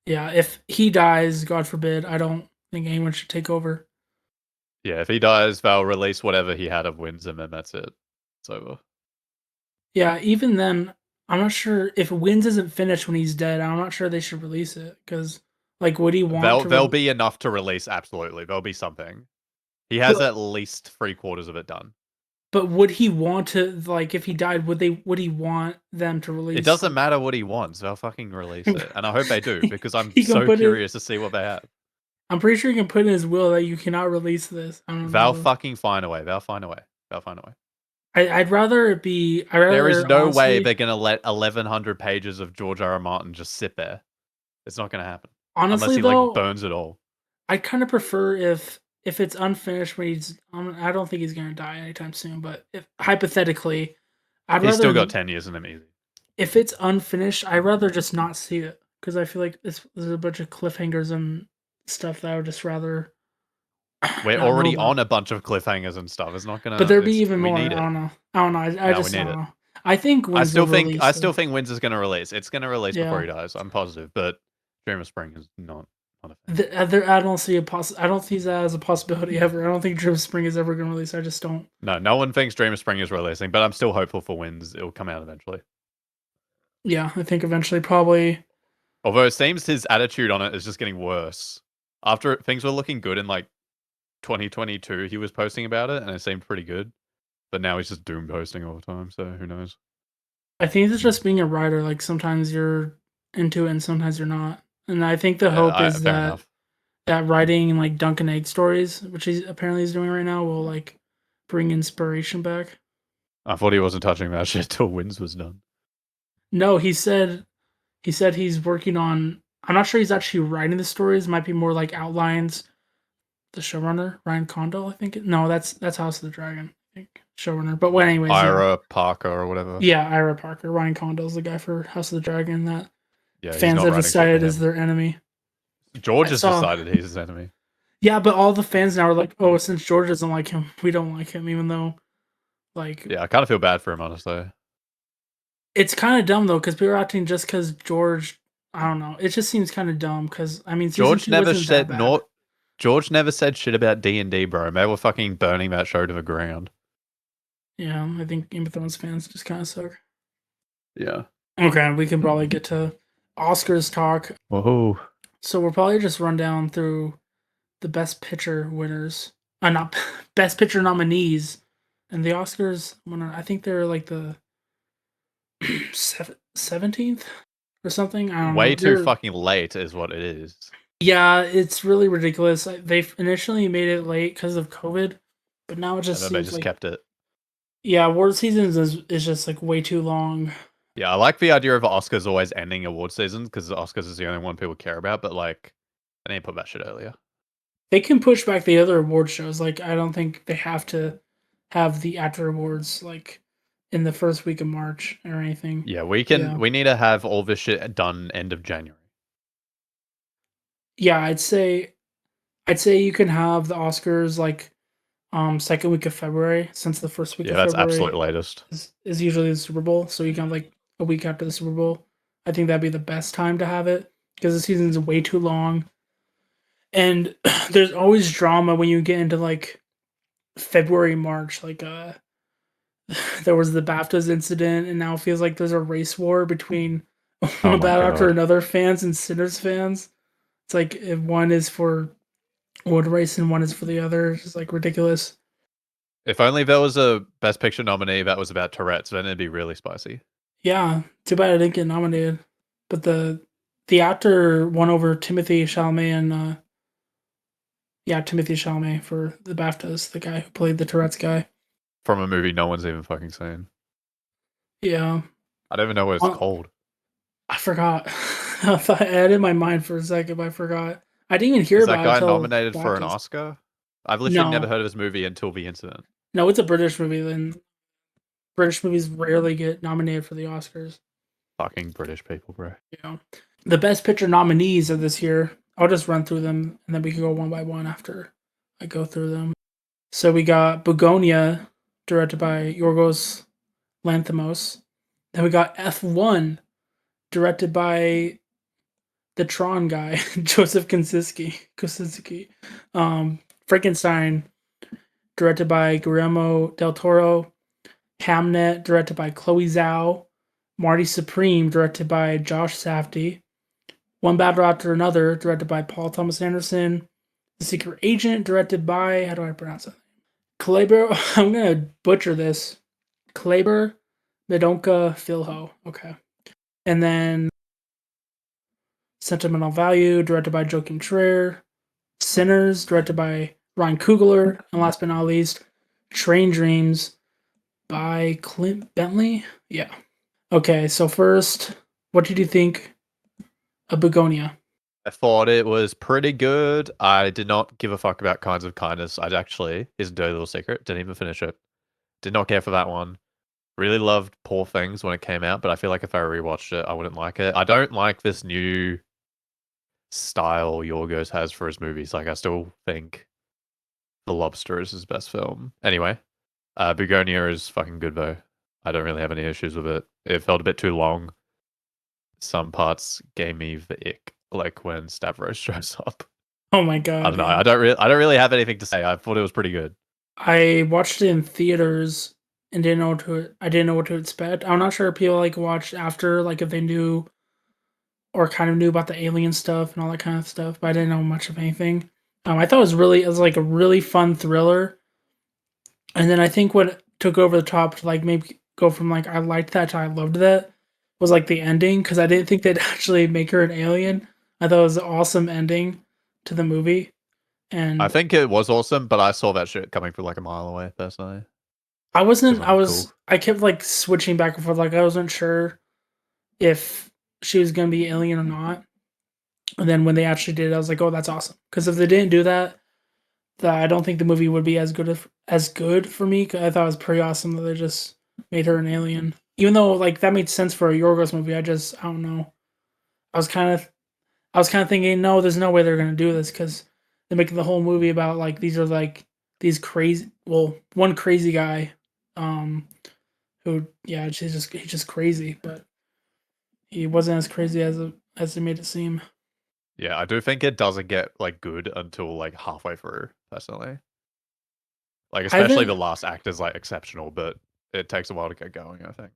Yeah, if he dies, God forbid, I don't think anyone should take over. Yeah, if he dies, they'll release whatever he had of Winds, and then that's it. It's over. Yeah, even then, I'm not sure if Wins isn't finished when he's dead. I'm not sure they should release it because, like, would he want to? There'll be enough to release, absolutely. There'll be something. He has But at least 3/4 of it done. But would he want to, like, if he died, would he want them to It release, doesn't like, matter what he wants. They'll fucking release it, and I hope they do because I'm he can so put it? curious to see what they have. I'm pretty sure he can put in his will that you cannot release this. I don't They'll know. fucking find a way. They'll find a way. They'll find a way. I'd rather it be. I There is rather no way honestly, they're gonna let 1,100 pages of George R. R. Martin just sit there. It's not gonna happen unless honestly he like though, burns it all. I kind of prefer if it's unfinished when he's. I don't think he's gonna die anytime soon. But if hypothetically, I'd He's still rather got 10 years in him easy. if it's unfinished, I'd rather just not see it because I feel like there's a bunch of cliffhangers and stuff that I would just rather We're not know already about. on a bunch of cliffhangers and stuff. It's not But gonna. there'd be It's even we more. need I it. don't know. I don't know. I No, we just need don't it. know. I think I Wins still will think release I it. still think Wins is gonna release. It's gonna release before Yeah. he dies. I'm positive, but Dream of Spring is not a thing. I don't see I don't see that as a possibility ever. I don't think Dream of Spring is ever going to release. I just don't. No, no one thinks Dream of Spring is releasing, but I'm still hopeful for Wins. It'll come out eventually. Yeah, I think eventually, probably. Although it seems his attitude on it is just getting worse. After things were looking good in like 2022, he was posting about it and it seemed pretty good. But now he's just doom posting all the time, so who knows? I think it's just being a writer. Like sometimes you're into it and sometimes you're not. And I think the hope is Fair that enough. writing like Dunkin' Egg stories, which he apparently is doing right now, will like bring inspiration back. I thought he wasn't touching that shit till Wins was done. No, he said he's working on. I'm not sure he's actually writing the stories. It might be more like outlines. The showrunner, Ryan Condal, I think. No, that's House of the Dragon. I think showrunner. But well, anyways, yeah, Ira Parker or whatever. yeah, Ira Parker. Ryan Condal's the guy for House of the Dragon that Yeah, he's fans not have writing shit for decided is him. their enemy. George I has saw. decided he's his enemy. Yeah, but all the fans now are like, oh, since George doesn't like him, we don't like him, even though, like, Yeah, I kind of feel bad for him, honestly. it's kind of dumb though because people are acting just because George. I don't know. It just seems kind of dumb because I mean, season George two never wasn't that said bad. nor George never said shit about D&D, bro. They were fucking burning that show to the ground. Yeah, I think Game of Thrones fans just kind of suck. Yeah. Okay, we can probably get to Oscars talk. Whoa. So we'll probably just run down through the Best Picture winners. Not Best Picture nominees, and the Oscars winner. I think they're like the 17th or something. I don't Way know. too They're fucking late is what it is. yeah, it's really ridiculous. They initially made it late because of COVID, but now it And just then they seems just like kept it. yeah, award seasons is just like way too long. Yeah, I like the idea of Oscars always ending award seasons because the Oscars is the only one people care about, but like, they need to put that shit earlier. They can push back the other award shows. Like I don't think they have to have the actor awards like in the first week of March or anything. Yeah, Yeah. we need to have all this shit done end of January. Yeah, I'd say you can have the Oscars like second week of February since the first week Yeah, of that's February absolute latest. is usually the Super Bowl, so you can have like a week after the Super Bowl. I think that'd be the best time to have it because the season's way too long. And there's always drama when you get into like February, March. Like there was the BAFTAs incident, and now it feels like there's a race war between Oh one my bad after god. another fans and Sinners fans. It's like if one is for one race and one is for the other. It's just like ridiculous. If only there was a Best Picture nominee that was about Tourette's, then it'd be really spicy. Yeah, too bad I didn't get nominated. But the actor won over Timothy Chalamet and yeah, Timothy Chalamet for the BAFTAs, the guy who played the Tourette's guy. From a movie no one's even fucking seen. Yeah, I don't even know what it's uh, called. I forgot. I thought I had it in my mind for a second, but I forgot. I didn't even hear Is that about it guy until nominated for an BAFTAs. Oscar? I've literally never No, heard of his movie until the incident. no, it's a British movie. Then British movies rarely get nominated for the Oscars. Fucking British people, bro. Yeah. The Best Picture nominees of this year, I'll just run through them and then we can go one by one after I go through them. So we got Begonia, directed by Yorgos Lanthimos. Then we got F1, directed by the Tron guy, Joseph Kosinski. Frankenstein, directed by Guillermo del Toro. Hamnet, directed by Chloe Zhao. Marty Supreme, directed by Josh Safdie. One Battle After Another, directed by Paul Thomas Anderson. The Secret Agent, directed by, how do I pronounce it? Kleber. I'm gonna butcher this. Kleber Medonka Filho. Okay. And then Sentimental Value, directed by Joachim Trier. Sinners, directed by Ryan Coogler. And last but not least, Train Dreams by Clint Bentley. Yeah. Okay, so first, what did you think of Begonia? I thought it was pretty good. I did not give a fuck about Kinds of Kindness. I'd actually, here's a dirty little secret, didn't even finish it. Did not care for that one. Really loved Poor Things when it came out, but I feel like if I rewatched it, I wouldn't like it. I don't like this new style Yorgos has for his movies. Like, I still think The Lobster is his best film. Anyway, Begonia is fucking good though. I don't really have any issues with it. It felt a bit too long. Some parts gave me the ick, like when Stavros shows up. Oh my I god, don't know. yeah. I don't really have anything to say. I thought it was pretty good. I watched it in theaters and I didn't know what to expect. I'm not sure if people like watched after, like if they knew or kind of knew about the alien stuff and all that kind of stuff, but I didn't know much of anything. I thought it was like a really fun thriller. And then I think what took over the top to like maybe go from like I liked that to I loved that was like the ending because I didn't think they'd actually make her an alien. I thought it was an awesome ending to the movie. I And think it was awesome, but I saw that shit coming from like a mile away, personally. It I wasn't cool. was I kept like switching back and forth, like I wasn't sure if she was gonna be alien or not. And then when they actually did, I was like, oh, that's awesome. Because if they didn't do that, that I don't think the movie would be as good for me. 'Cause I thought it was pretty awesome that they just made her an alien. Even though like that made sense for a Yorgos movie, I don't know. I was kind of I was kind of thinking, no, there's no way they're gonna do this because they're making the whole movie about like these are like these crazy. Well, one crazy guy, um, who yeah, he's just crazy, but he wasn't as crazy as they made it seem. Yeah, I do think it doesn't get like good until like halfway through, personally. Like I especially haven't the last act is like exceptional, but it takes a while to get going, I think.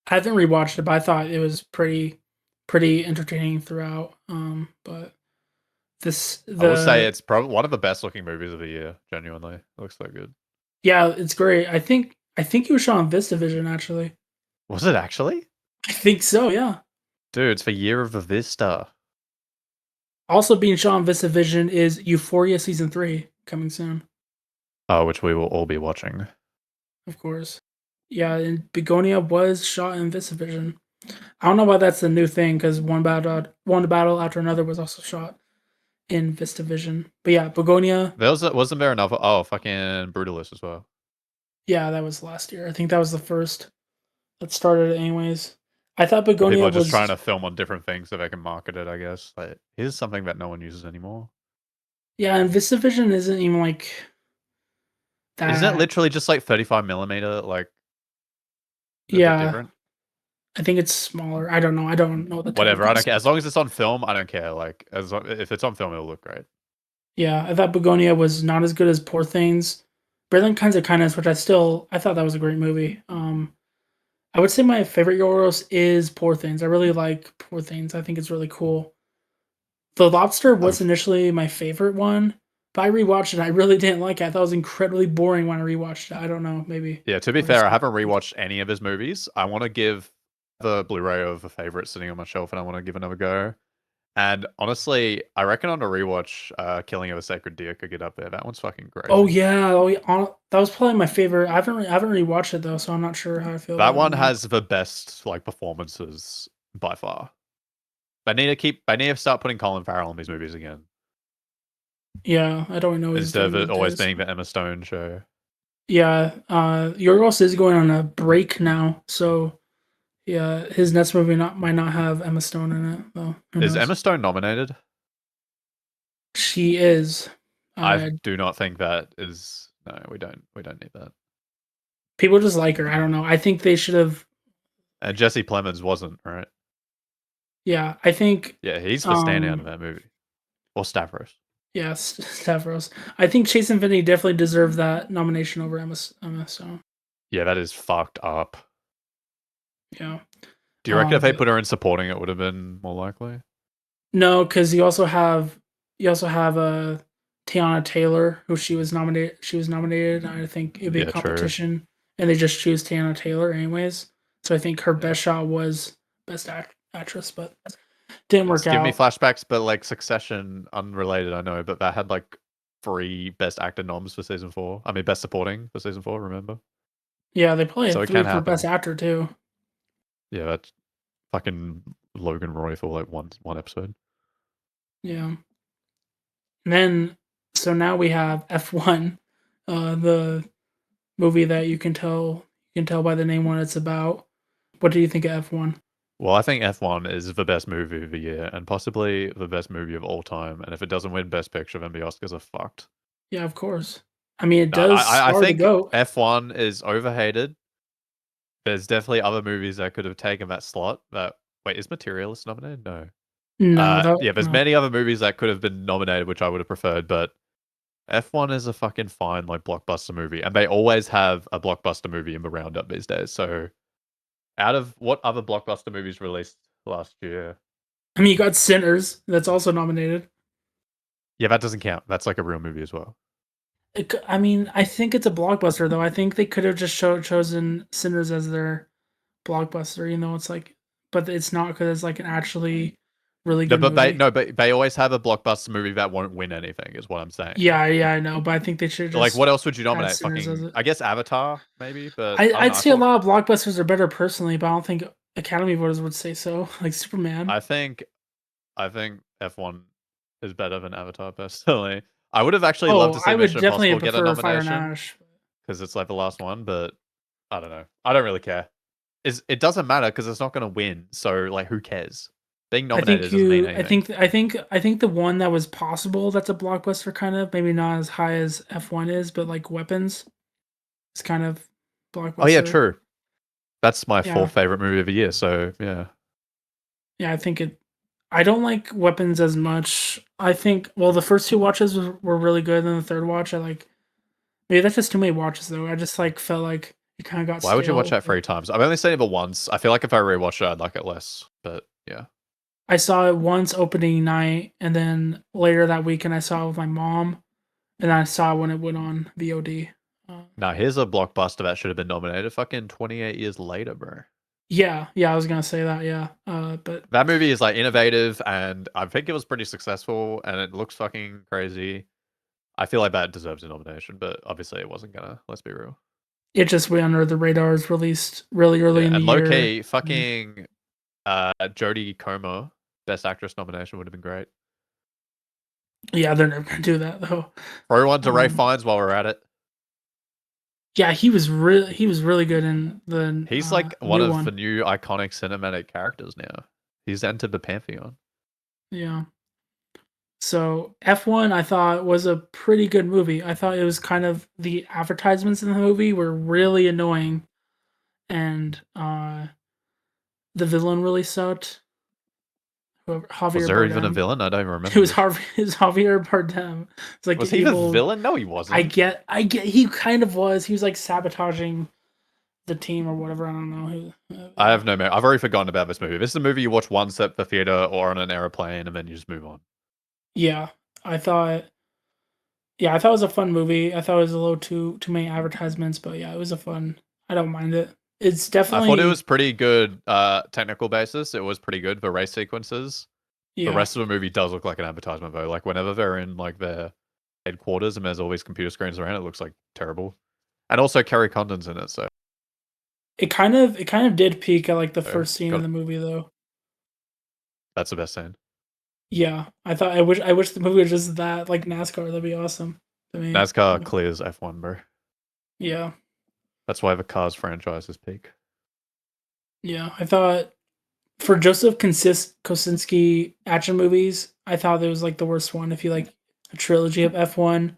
I haven't rewatched it, but I thought it was pretty entertaining throughout. But this I will say the it's probably one of the best looking movies of the year, genuinely. It looks so good. yeah, it's great. I think he was shot on VistaVision actually. Was it actually? I think so. Yeah. Dude, it's for Year of the Vista. Also being shot on VistaVision is Euphoria season 3 coming soon. Which we will all be watching. Of course. Yeah, and Begonia was shot in VistaVision. I don't know why that's the new thing because one battle after another was also shot in VistaVision. But yeah, Begonia. Wasn't there another fucking Brutalist as well. Yeah, that was last year. I think that was the first that started it anyways. I thought Or people Begonia are just trying was to film on different things so they can market it, I guess. Like here's something that no one uses anymore. yeah, and VistaVision isn't even like Isn't it that. literally just like 35 millimeter, like a bit Yeah, different? I think it's smaller. I don't know. I don't know the Whatever, I technical don't care. stuff. As long as it's on film, I don't care. Like if it's on film, it'll look great. Yeah, I thought Begonia was not as good as Poor Things. Brilliant Kinds of Kindness, which I thought that was a great movie. I would say my favorite Yoros is Poor Things. I really like Poor Things. I think it's really cool. The Lobster was I've initially my favorite one, but I rewatched it. I really didn't like it. I thought it was incredibly boring when I rewatched it. I don't know. Maybe Yeah, to be I was fair, I just haven't rewatched any of his movies. I want to give the Blu-ray of a favorite sitting on my shelf, and I want to give another go. And honestly, I reckon on a rewatch, Killing of a Sacred Deer could get up there. That one's fucking Oh crazy. yeah, that was probably my favorite. I haven't rewatched it though, so I'm not sure how I feel That about it one now. has the best like performances by far. They need to start putting Colin Farrell in these movies again Yeah, I don't know what he's instead of doing it these always days. being the Emma Stone show. Yeah, Yorgos is going on a break now, so yeah, his next movie not might not have Emma Stone in it though. Who Is knows? Emma Stone nominated? She is. I Uh, do not think that is. No, we don't need that. People just like her. I don't know. I think they should have. And Jesse Plemons wasn't, right? Yeah, I think. Yeah, he's the standout in Um, that movie. Or Stavros. yeah, Stavros. I think Chase Infinity definitely deserved that nomination over Emma Stone. Yeah, that is fucked up. Yeah. Do you reckon if they But put her in supporting, it would have been more likely? no, because you also have Tiana Taylor, who she was nominated. She was nominated. I think it'd be a Yeah, true. competition, and they just choose Tiana Taylor anyways. So I think her Yeah. best shot was actress, but didn't It's work giving me out. flashbacks, but like Succession, unrelated, I know, but that had like 3 Best Actor noms for season 4. I mean, Best Supporting for season 4. Remember? Yeah, they probably So had it three can for best happen. actor too. Yeah, that's fucking Logan Roy for like one episode. Yeah. And then so now we have F1, the movie that you can tell by the name what it's about. What do you think of F1? Well, I think F1 is the best movie of the year and possibly the best movie of all time. And if it doesn't win Best Picture, then the Oscars are fucked. Yeah, of course. I mean, it No, does I star the think goat. F1 is overhated. There's definitely other movies that could have taken that slot. That wait, is Materialist nominated? No. No, Yeah, there's no. many other movies that could have been nominated, which I would have preferred, but F1 is a fucking fine like blockbuster movie, and they always have a blockbuster movie in the roundup these days. So, out of what other blockbuster movies released last year? I mean, you got Sinners. That's also nominated. Yeah, that doesn't count. That's like a real movie as well. I mean, I think it's a blockbuster though. I think they could have just chosen Sinners as their blockbuster. You know, it's like, but it's not because it's like an actually really No, good movie. but they always have a blockbuster movie that won't win anything, is what I'm saying. Yeah, yeah, I know, but I think they should have Like, just what else would you had nominate? Sinners as Fucking, it. I guess Avatar, maybe, but I don't I'd know. say a lot of blockbusters are better personally, but I don't think Academy voters would say so. Like Superman. I think, I think F1 is better than Avatar personally. I would have actually loved Oh, to see I would Mission definitely Impossible get a prefer Fire and nomination Ash. because it's like the last one, but I don't know. I don't really care. It doesn't matter because it's not going to win. So like, who cares? Being I think nominated doesn't mean you. anything. I think the one that was possible that's a blockbuster kind of maybe not as high as F1 is, but like Weapons is kind of Oh yeah, blockbuster. true. That's my Yeah, fourth favorite movie of the year. So yeah, yeah. I think it. I don't like Weapons as much. I think well, the first two watches were really good, and then the third watch I like. Maybe that's just too many watches though. I just like felt like it kind of got why would you watch stale. that 3 times? I've only seen it but once. I feel like if I rewatch it, I'd like it less. But yeah. I saw it once opening night, and then later that weekend I saw it with my mom, and I saw it when it went on VOD. Uh, Now here's a blockbuster that should have been nominated. Fucking 28 years later, bro. yeah, yeah, I was gonna say that. Yeah, but That movie is like innovative, and I think it was pretty successful, and it looks fucking crazy. I feel like that deserves a nomination, but obviously it wasn't gonna. Let's be real. it just went under the radars. Released really early Yeah, in the and low year. key, fucking Jodie Comer, Best Actress nomination would have been great. Yeah, they're never gonna do that though. Throw one to Ray Um, Fiennes while we're at it. yeah, he was really good in the He's like one new of the one. new iconic cinematic characters now. He's entered the pantheon. Yeah. So F1 I thought was a pretty good movie. I thought it was kind of the advertisements in the movie were really annoying, and the villain really sucked. Was Javier there even a Bardem. villain? I don't It remember was this. Javier Bardem. It's like Was the he the evil. villain? No, he I wasn't. get, I get. He kind of was. He was like sabotaging the team or whatever. I don't know. I Yeah, have no memory. I've already forgotten about this movie. This is a movie you watch once at the theater or on an aeroplane, and then you just move on. yeah. I thought. Yeah, I thought it was a fun movie. I thought it was a little too many advertisements, but yeah, it was a fun. I don't mind it. It's I thought it definitely was pretty good technical basis. It was pretty good for race sequences. The yeah. rest of the movie does look like an advertisement though. Like whenever they're in like their headquarters and there's all these computer screens around, it looks like terrible. And also Kerry Condon's in it, so It kind of did peak at like the first scene in got the movie though. that's the best scene. Yeah, I wish the movie was just that like NASCAR. That'd be awesome to me. NASCAR clears F1, bro. Yeah, That's why the Cars franchise is peak. yeah. I thought for Joseph Kosinski action movies, I thought it was like the worst one. If you like a trilogy of F1,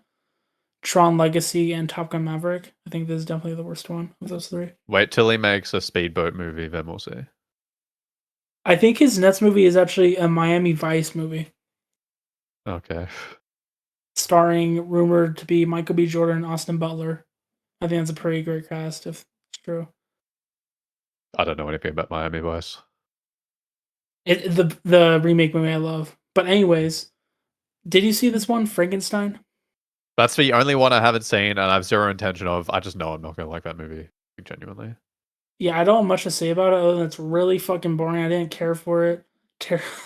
Tron Legacy, and Top Gun Maverick, I think this is definitely the worst one of those three. Wait till he makes a speedboat movie, then we'll see. I think his next movie is actually a Miami Vice movie, Okay. starring rumored to be Michael B. Jordan and Austin Butler. I think that's a pretty great cast if it's true. I don't know anything about Miami Vice. The remake movie I love. But anyways, did you see this one, Frankenstein? That's the only one I haven't seen, and I have zero intention of. I just know I'm not gonna like that movie. Genuinely. Yeah, I don't have much to say about it other than it's really fucking boring. I didn't care for it.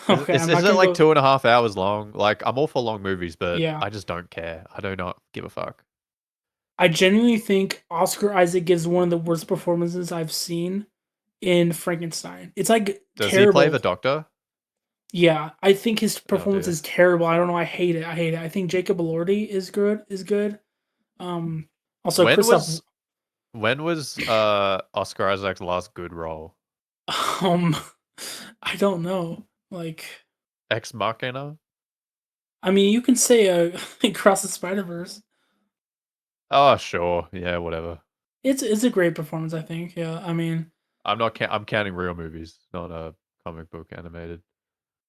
Okay, I'm Is not it gonna like go. 2.5 hours long? Like I'm all for long movies, but Yeah, I just don't care. I do not give a fuck. I genuinely think Oscar Isaac gives one of the worst performances I've seen in Frankenstein. It's like Does he play the terrible. doctor? Yeah, I think his Oh performance dear. is terrible. I don't know. I hate it. I hate it. I think Jacob Elordi is good. Is good. Um, also When Christoph. was when was Oscar Isaac's last good role? Um, I don't know. Like, Ex Machina? I mean, you can say Across the Spider Verse. Oh sure, yeah, whatever. It's a great performance. I think. Yeah. I mean, I'm not. I'm counting real movies, not comic book animated.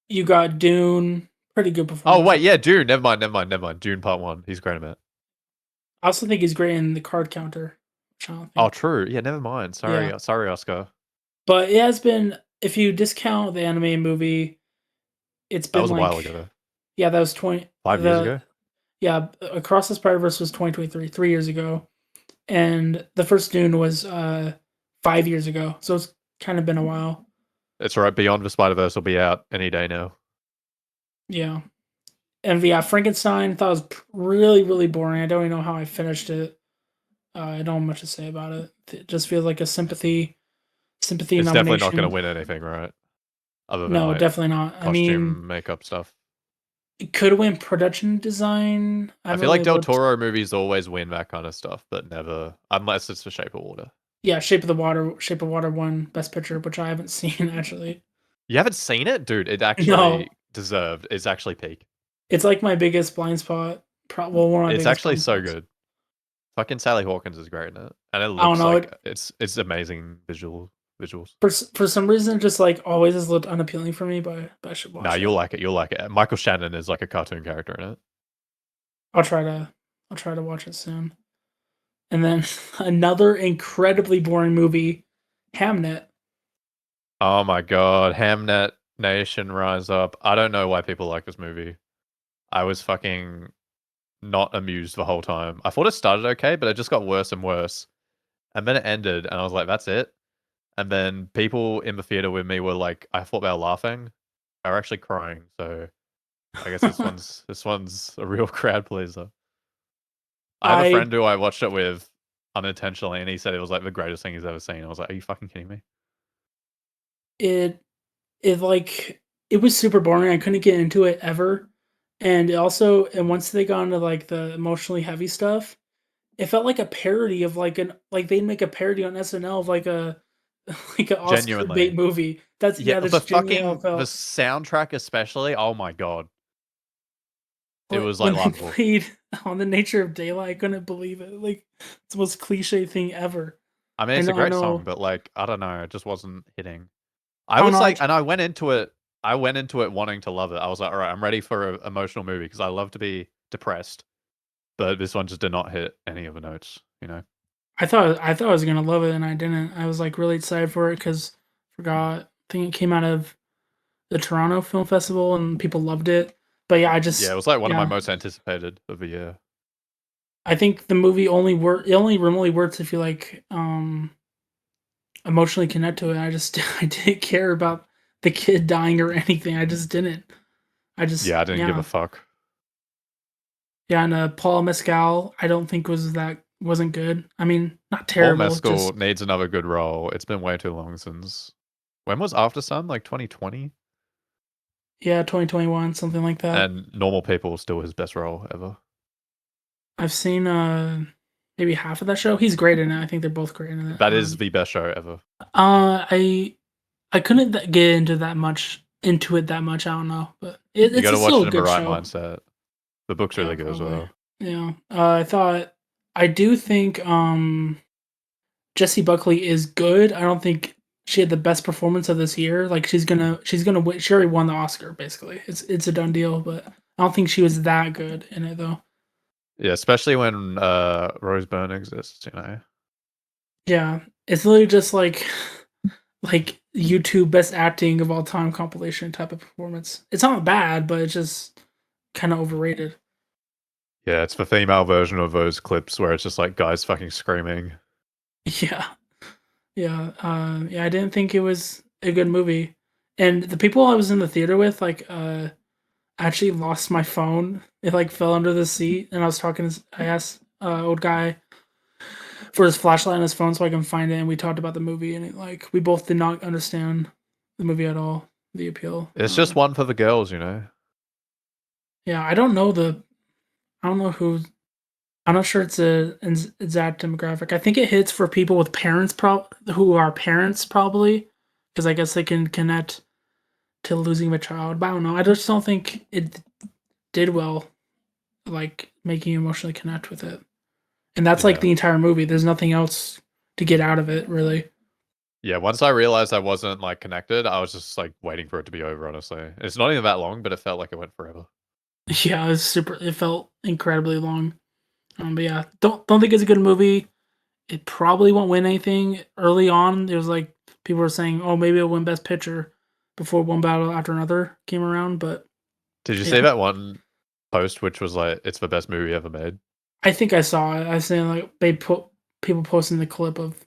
you got Dune. Pretty good Oh performance. wait, yeah, Dune. Never mind. Dune Part One. He's great in it. I also think he's great in the card counter. Which I don't Oh, think. true. Yeah, never mind. Yeah, Sorry, Oscar. but it has been. If you discount the anime movie, it's That been was a while like, ago though. yeah, that was 20. 5 years The ago. Yeah, Across the Spider Verse was 2023, 3 years ago, and the first Dune was 5 years ago. So it's kind of been a while. It's alright. Beyond the Spider Verse will be out any day now. Yeah, and yeah, Frankenstein thought it was really really boring. I don't even know how I finished it. I don't have much to say about it. It just feels like a sympathy It's definitely not going to nomination. win anything, right? Other than No, like definitely not. I mean, costume, makeup stuff. it could win production design. I I haven't feel like really Del looked. Toro movies always win that kind of stuff, but never unless it's for Shape of Water. Yeah, Shape of Water won Best Picture, which I haven't seen actually. You haven't seen it, dude? It No, actually deserved. It's actually peak. it's like my biggest blind spot. Well, one of my It's biggest actually blind so spots. fucking Fucking Sally Hawkins is great in it, and it I don't looks know. like it's amazing visuals. For some reason, just like always has looked unappealing for me, but I should Nah, watch you'll it. like it. You'll like it. Michael Shannon is like a cartoon character in it. I'll try to I'll try to watch it soon. And then another incredibly boring movie, Hamnet. Oh my god, Hamnet Nation Rise Up. I don't know why people like this movie. I was fucking not amused the whole time. I thought it started okay, but it just got worse and worse. And then it ended, and I was like, that's it. And then people in the theater with me were like, I thought they were laughing. They were actually crying. So I guess this one's a real crowd pleaser. I have a I friend who I watched it with unintentionally, and he said it was like the greatest thing he's ever seen. I was like, are you fucking kidding me? it it like it was super boring. I couldn't get into it ever. And it also, and once they got into like the emotionally heavy stuff, it felt like a parody of like they'd make a parody on SNL of like a like an Oscar bait Genuinely. movie. That's Yeah, yeah, the that's genuinely how it the felt. soundtrack especially. Oh my god, it But was like when they laughable. played on the Nature of Daylight, I couldn't believe it. Like it's the most cliche thing ever. I mean, I it's a know, I great song, know, but like, I don't know, it just wasn't hitting. I I don't was know. like, and I went into it. I went into it wanting to love it. I was like, all right, I'm ready for an emotional movie because I love to be depressed. But this one just did not hit any of the notes. You know. I thought I was gonna love it, and I didn't. I was like really excited for it because forgot. I think it came out of the Toronto Film Festival, and people loved it. But yeah, Yeah, it was like one of my yeah, most anticipated of the year. I think the movie only really works if you like emotionally connect to it. I just I didn't care about the kid dying or anything. I just didn't. I just Yeah, I didn't give a yeah. fuck. Yeah, and Paul Mescal, I don't think wasn't good. I mean, not Paul terrible, Mescal just needs another good role. It's been way too long since. When was After Sun? Like 2020? yeah, 2021, something like that. And Normal People still his best role ever. I've seen maybe half of that show. He's great in it. I think they're both great in it. That is the best show ever. I couldn't get into it that much. I don't know, but You it's got a to watch still it a in the good right show. mindset. The book's Yeah, really good as probably. well. Yeah, I do think Jessie Buckley is good. I don't think she had the best performance of this year. Like she's gonna win. She already won the Oscar. Basically, it's a done deal. But I don't think she was that good in it though. Yeah, especially when Rose Byrne exists, you know. Yeah, it's literally just like YouTube best acting of all time compilation type of performance. It's not bad, but it's just kind of overrated. Yeah, it's the female version of those clips where it's just like guys fucking screaming. Yeah, yeah, yeah. I didn't think it was a good movie, and the people I was in the theater with, like, actually lost my phone. It like fell under the seat, and I was talking. I asked old guy for his flashlight on his phone so I can find it, and we talked about the movie, and like we both did not understand the movie at all, the appeal. It's just one for the girls, you know. Yeah, I don't know who. I'm not sure it's a exact demographic. I think it hits for people with parents, who are parents probably, because I guess they can connect to losing a child. But I don't know. I just don't think it did well, like making you emotionally connect with it. And that's like Yeah. the entire movie. There's nothing else to get out of it, really. Yeah, once I realized I wasn't like connected, I was just like waiting for it to be over, honestly. It's not even that long, but it felt like it went forever. Yeah, it was super. It felt incredibly long. But yeah, don't think it's a good movie. It probably won't win anything. Early on, it was like people were saying, "Oh, maybe it'll win Best Picture," before one battle after another came around. But Did you see yeah, that one post which was like it's the best movie ever made? I think I saw it. I seen like they put people posting the clip of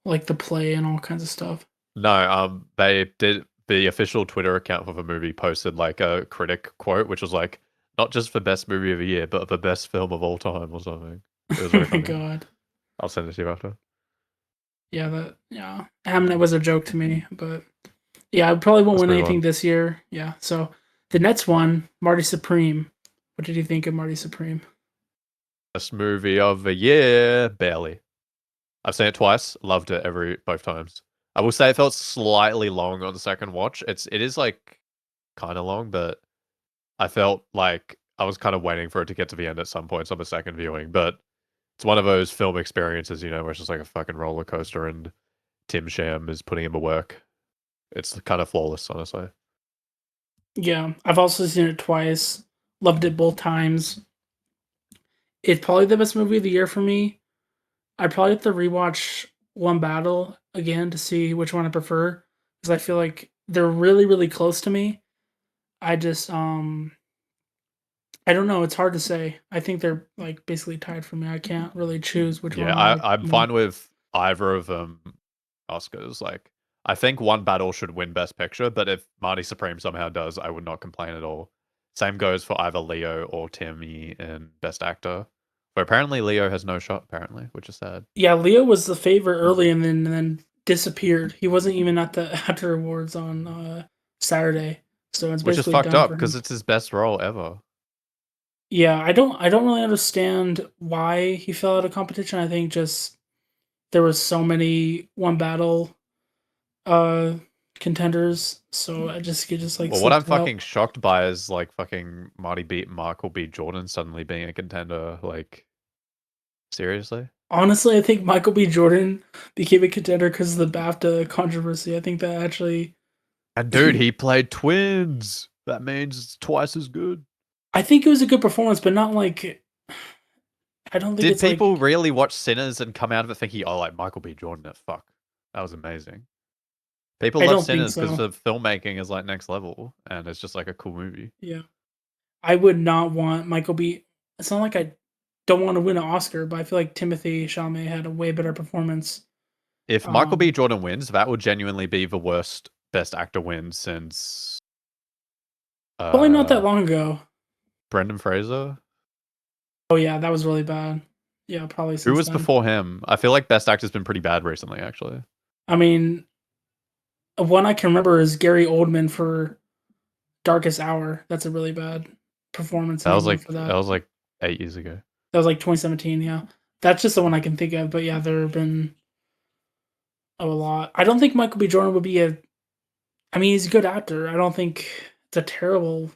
like the play and all kinds of stuff. No, they did the official Twitter account for the movie posted like a critic quote, which was like, not just for best movie of the year, but the best film of all time or something. It was very Oh my funny. god. I'll send it to you after. Yeah, Hamnet was a joke to me, but yeah, I probably won't Let's win move anything on. this year. Yeah, so the next one, Marty Supreme. What did you think of Marty Supreme? Best movie of the year, barely. I've seen it twice, loved it both times. I will say it felt slightly long on the second watch. It is like kind of long, but I felt like I was kind of waiting for it to get to the end at some points on the second viewing. But it's one of those film experiences, you know, where it's just like a fucking roller coaster, and Tim Sham is putting in the work. It's kind of flawless, honestly. Yeah, I've also seen it twice. Loved it both times. It's probably the best movie of the year for me. I'd probably have to rewatch One Battle again to see which one I prefer because I feel like they're really really close to me. I just I don't know, it's hard to say. I think they're like basically tied for me. I can't really choose which one Yeah, I like I'm more. fine with either of them Oscars. Like, I think One Battle should win Best Picture, but if Marty Supreme somehow does, I would not complain at all. Same goes for either Leo or Timmy in Best Actor. But apparently Leo has no shot, apparently, which is sad. Yeah, Leo was the favorite early and then disappeared. He wasn't even at the after awards on Saturday. So it's Which is basically fucked done up for him. because it's his best role ever. Yeah, I don't really understand why he fell out of competition. I think just there was so many one battle uh contenders, so I just it just like Well, what I'm slipped out. fucking shocked by is like fucking Marty beat Michael B. Jordan suddenly being a contender. Like, seriously? Honestly, I think Michael B. Jordan became a contender because of the BAFTA controversy. I think that actually And dude, he played twins. That means it's twice as good. I think it was a good performance, but not like I don't think Did it's people like really watch Sinners and come out of it thinking, "Oh, like Michael B. Jordan"? Fuck, that was amazing. People I love don't think Sinners because so. the filmmaking is like next level, and it's just like a cool movie. Yeah. I would not want Michael B. It's not like I don't want to win an Oscar, but I feel like Timothy Chalamet had a way better performance. If Michael B. Um, Jordan wins, that would genuinely be the worst Best Actor win since Probably not that uh long ago. Brendan Fraser. Oh yeah, that was really bad. Yeah, probably Who since was then. before him? I feel like Best Actor's been pretty bad recently, actually. I mean, one I can remember is Gary Oldman for Darkest Hour. That's a really bad performance, and That he was won like for that that. was like 8 years ago. That was like 2017. Yeah, that's just the one I can think of. But yeah, there have been a lot. I don't think Michael B. Jordan would be a. I mean, he's a good actor. I don't think it's a terrible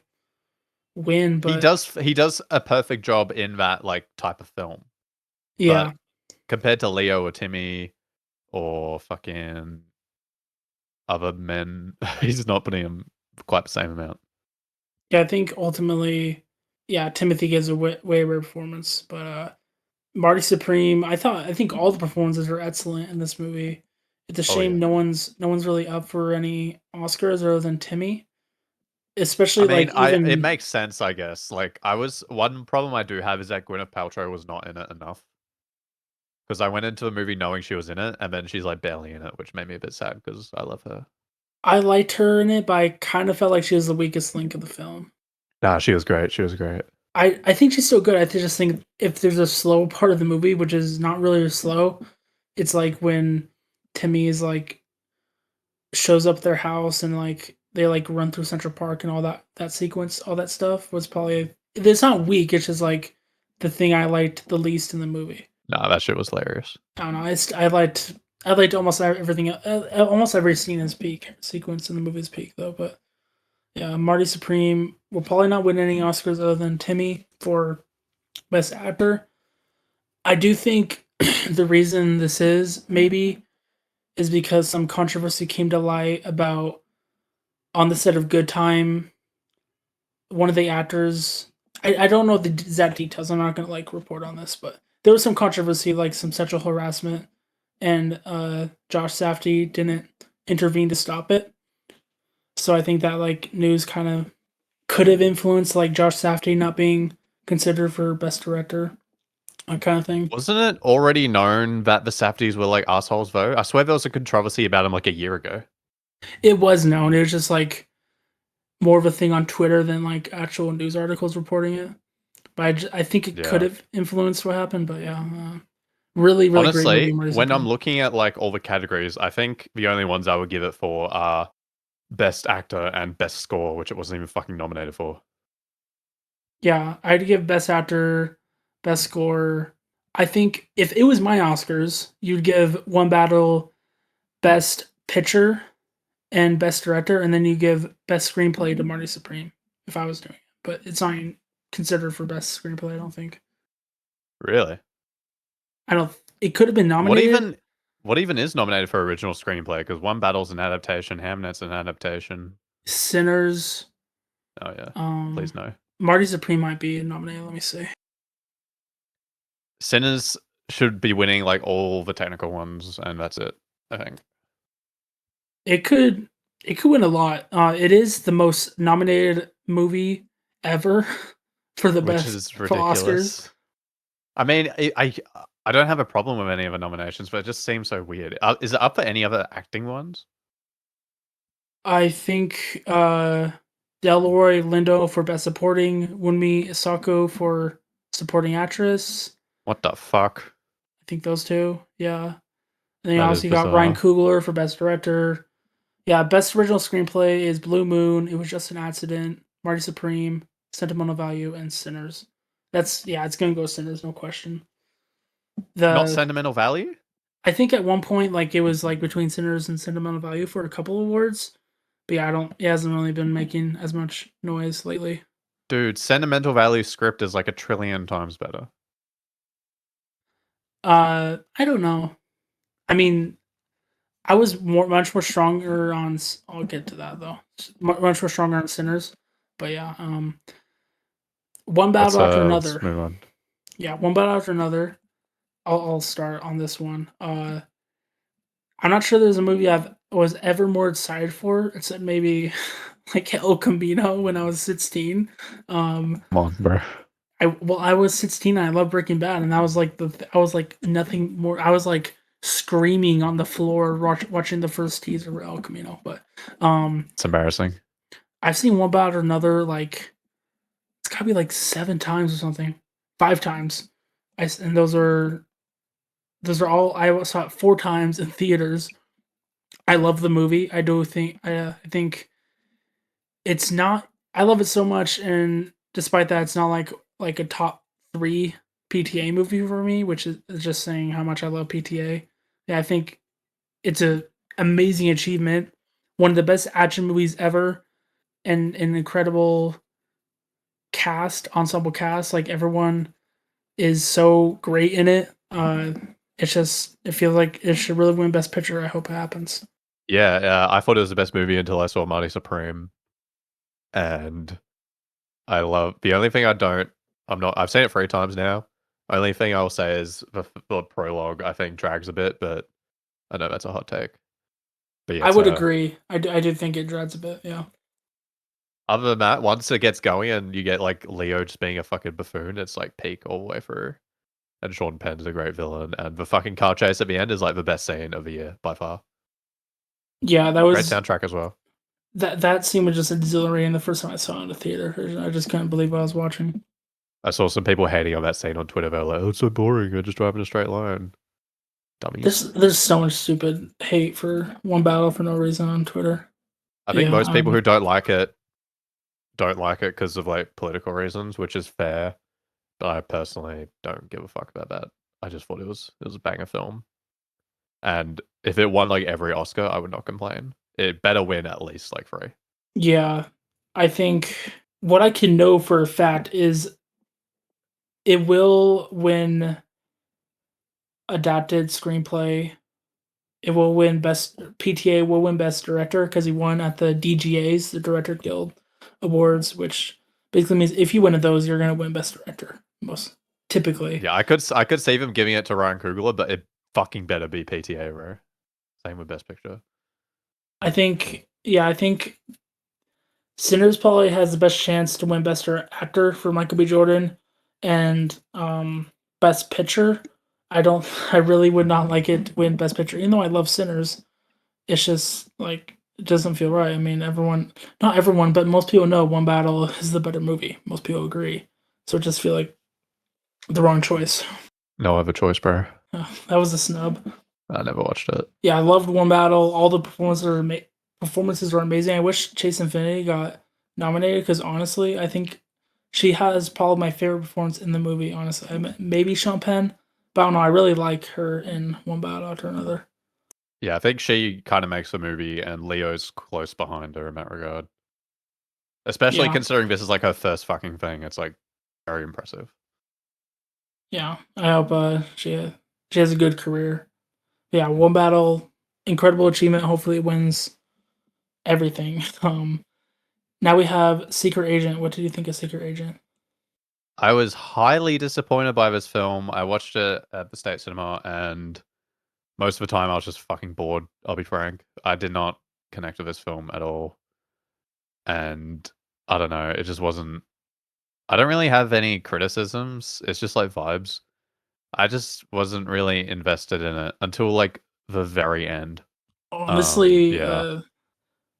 win, He but does a perfect job in that like type of film, yeah, but compared to Leo or Timmy or fucking other men, he's not putting him quite the same amount. yeah. I think ultimately, yeah, Timothy gives a way better performance, but Marty Supreme. I think all the performances are excellent in this movie. It's a Oh shame yeah. no one's really up for any Oscars other than Timmy. especially I like mean, it even makes sense, I guess. Like, one problem I do have is that Gwyneth Paltrow was not in it enough. Because I went into the movie knowing she was in it, and then she's like barely in it, which made me a bit sad because I love her. I liked her in it, but I kind of felt like she was the weakest link of the film. Nah, she was great. She was great. I think she's still good. I just think if there's a slow part of the movie, which is not really slow, it's like when Timmy is like shows up their house and like they like run through Central Park and all that sequence, all that stuff was probably it's not weak. It's just like the thing I liked the least in the movie. Nah, that shit was hilarious. I don't know. I liked almost everything, almost every scene is peak sequence in the movie's peak though. But yeah, Marty Supreme will probably not win any Oscars other than Timmy for Best Actor. I do think the reason this is maybe is because some controversy came to light about on the set of Good Time. One of the actors, I don't know the exact details. I'm not gonna like report on this, but there was some controversy, like some sexual harassment, and Josh Safdie didn't intervene to stop it. So I think that like news kind of could have influenced like Josh Safdie not being considered for best director, that kind of thing. Wasn't it already known that the Safdies were like assholes though? I swear there was a controversy about him like a year ago. It was known. It was just like more of a thing on Twitter than like actual news articles reporting it. But I think it could Yeah. have influenced what happened. But yeah, really, really great movie, Honestly, Marty when I'm Supreme. looking at like all the categories, I think the only ones I would give it for are Best Actor and Best Score, which it wasn't even fucking nominated for. Yeah, I'd give Best Actor, Best Score. I think if it was my Oscars, you'd give One Battle Best Picture and Best Director, and then you give Best Screenplay to Marty Supreme. If I was doing it, but it's not even considered for Best Screenplay. I don't think. Really? I don't. It could have been What nominated. even what even is nominated for original screenplay? Because One Battle's an adaptation, Hamnet's an adaptation. Sinners. Oh yeah. Um, Please no. Marty Supreme might be nominated. Let me see. Sinners should be winning like all the technical ones, and that's it, I think. It could. It could win a lot. It is the most nominated movie ever for the Which best is for Oscars. ridiculous. I mean, I don't have a problem with any of the nominations, but it just seems so weird. Is it up for any other acting ones? I think Delroy Lindo for best supporting, Wunmi Isako for supporting actress. What the fuck? I think those two. Yeah. And then you That is obviously got Ryan bizarre. Coogler for best director. Yeah, best original screenplay is Blue Moon. It was just an accident. Marty Supreme, Sentimental Value, and Sinners. That's yeah, it's gonna go Sinners, no question. Not The sentimental value? I think at one point like it was like between Sinners and Sentimental Value for a couple awards. But yeah, I don't. It hasn't really been making as much noise lately. Dude, sentimental value script is like a trillion times better. I don't know. I mean, I was much more stronger on. I'll get to that though. Much more stronger on Sinners, but yeah. One battle after Let's another. move on. Yeah, one battle after another. I'll start on this one. I'm not sure there's a movie I've was ever more excited for, except maybe like El Camino when I was 16. Come on, bro. I was 16 and I loved Breaking Bad, and that was like I was like nothing more. I was like screaming on the floor watching the first teaser for El Camino. But It's embarrassing. I've seen one about another like it's gotta be like 7 times or something, 5 times. And those are all I saw it 4 times in theaters. I love the movie. I do think I think it's not. I love it so much, and despite that, it's not like a top 3 PTA movie for me, which is just saying how much I love PTA. Yeah, I think it's a amazing achievement, one of the best action movies ever, and an incredible ensemble cast. Like everyone is so great in it. It feels like it should really win Best Picture. I hope it happens. Yeah, I thought it was the best movie until I saw Marty Supreme, and I love the only thing I don't. I've seen it 3 times now. Only thing I'll say is the prologue. I think drags a bit, but I know that's a hot take. But yeah, I it's would agree. I did think it drags a bit. Yeah. Other than that, once it gets going and you get like Leo just being a fucking buffoon, it's like peak all the way through. And Sean Penn's a great villain, and the fucking car chase at the end is like the best scene of the year by far. Yeah, that Great was soundtrack as well. that scene was just exhilarating the first time I saw it in the theater. I just couldn't believe what I was watching. I saw some people hating on that scene on Twitter. They're like, "Oh, it's so boring. I just drive in a straight line." Dummies. There's so much stupid hate for One Battle for no reason on Twitter. I think Yeah, most people who don't like it because of like political reasons, which is fair. But I personally don't give a fuck about that. I just thought it was a banger film, and if it won like every Oscar, I would not complain. It better win at least like 3. yeah. I think what I can know for a fact is it will win adapted screenplay. It will win best PTA will win best director because he won at the DGAs, the Director Guild Awards, which basically means if you win at those, you're gonna win best director most typically. Yeah, I could see them giving it to Ryan Coogler, but it fucking better be PTA, bro. Same with Best Picture. I think Sinners probably has the best chance to win best actor for Michael B. Jordan, and best picture. I don't. I really would not like it to win best picture, even though I love Sinners. It's just like it doesn't feel right. I mean, not everyone, but most people know One Battle is the better movie. Most people agree. So it just feel like the wrong choice. No other choice, bro. That was a snub. I never watched it. Yeah, I loved One Battle. All the performances were amazing. I wish Chase Infinity got nominated because honestly, I think she has probably my favorite performance in the movie. Honestly, maybe Sean Penn, but I don't know. I really like her in One Battle after another. Yeah, I think she kind of makes the movie, and Leo's close behind her in that regard. Especially Yeah, considering this is like her first fucking thing. It's like very impressive. yeah. I hope she has a good career. Yeah, One Battle, incredible achievement. Hopefully, it wins everything. Now we have Secret Agent. What did you think of Secret Agent? I was highly disappointed by this film. I watched it at the State Cinema, and most of the time I was just fucking bored. I'll be frank. I did not connect with this film at all, and I don't know. It just wasn't. I don't really have any criticisms. It's just like vibes. I just wasn't really invested in it until like the very end. Honestly, Yeah.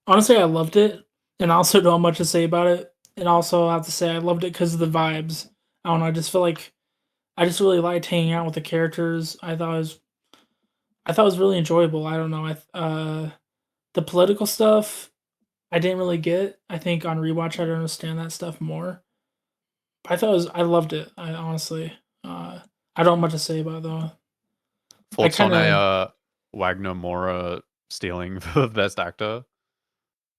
honestly, I loved it, and I also don't have much to say about it. And also, I have to say I loved it because of the vibes. I don't know. I just feel like I just really liked hanging out with the characters. I thought it was really enjoyable. I don't know. The political stuff I didn't really get. I think on rewatch I'd understand that stuff more. I loved it. I honestly, I don't have much to say about it though. I Thoughts kind on a of Wagner Moura stealing the best actor?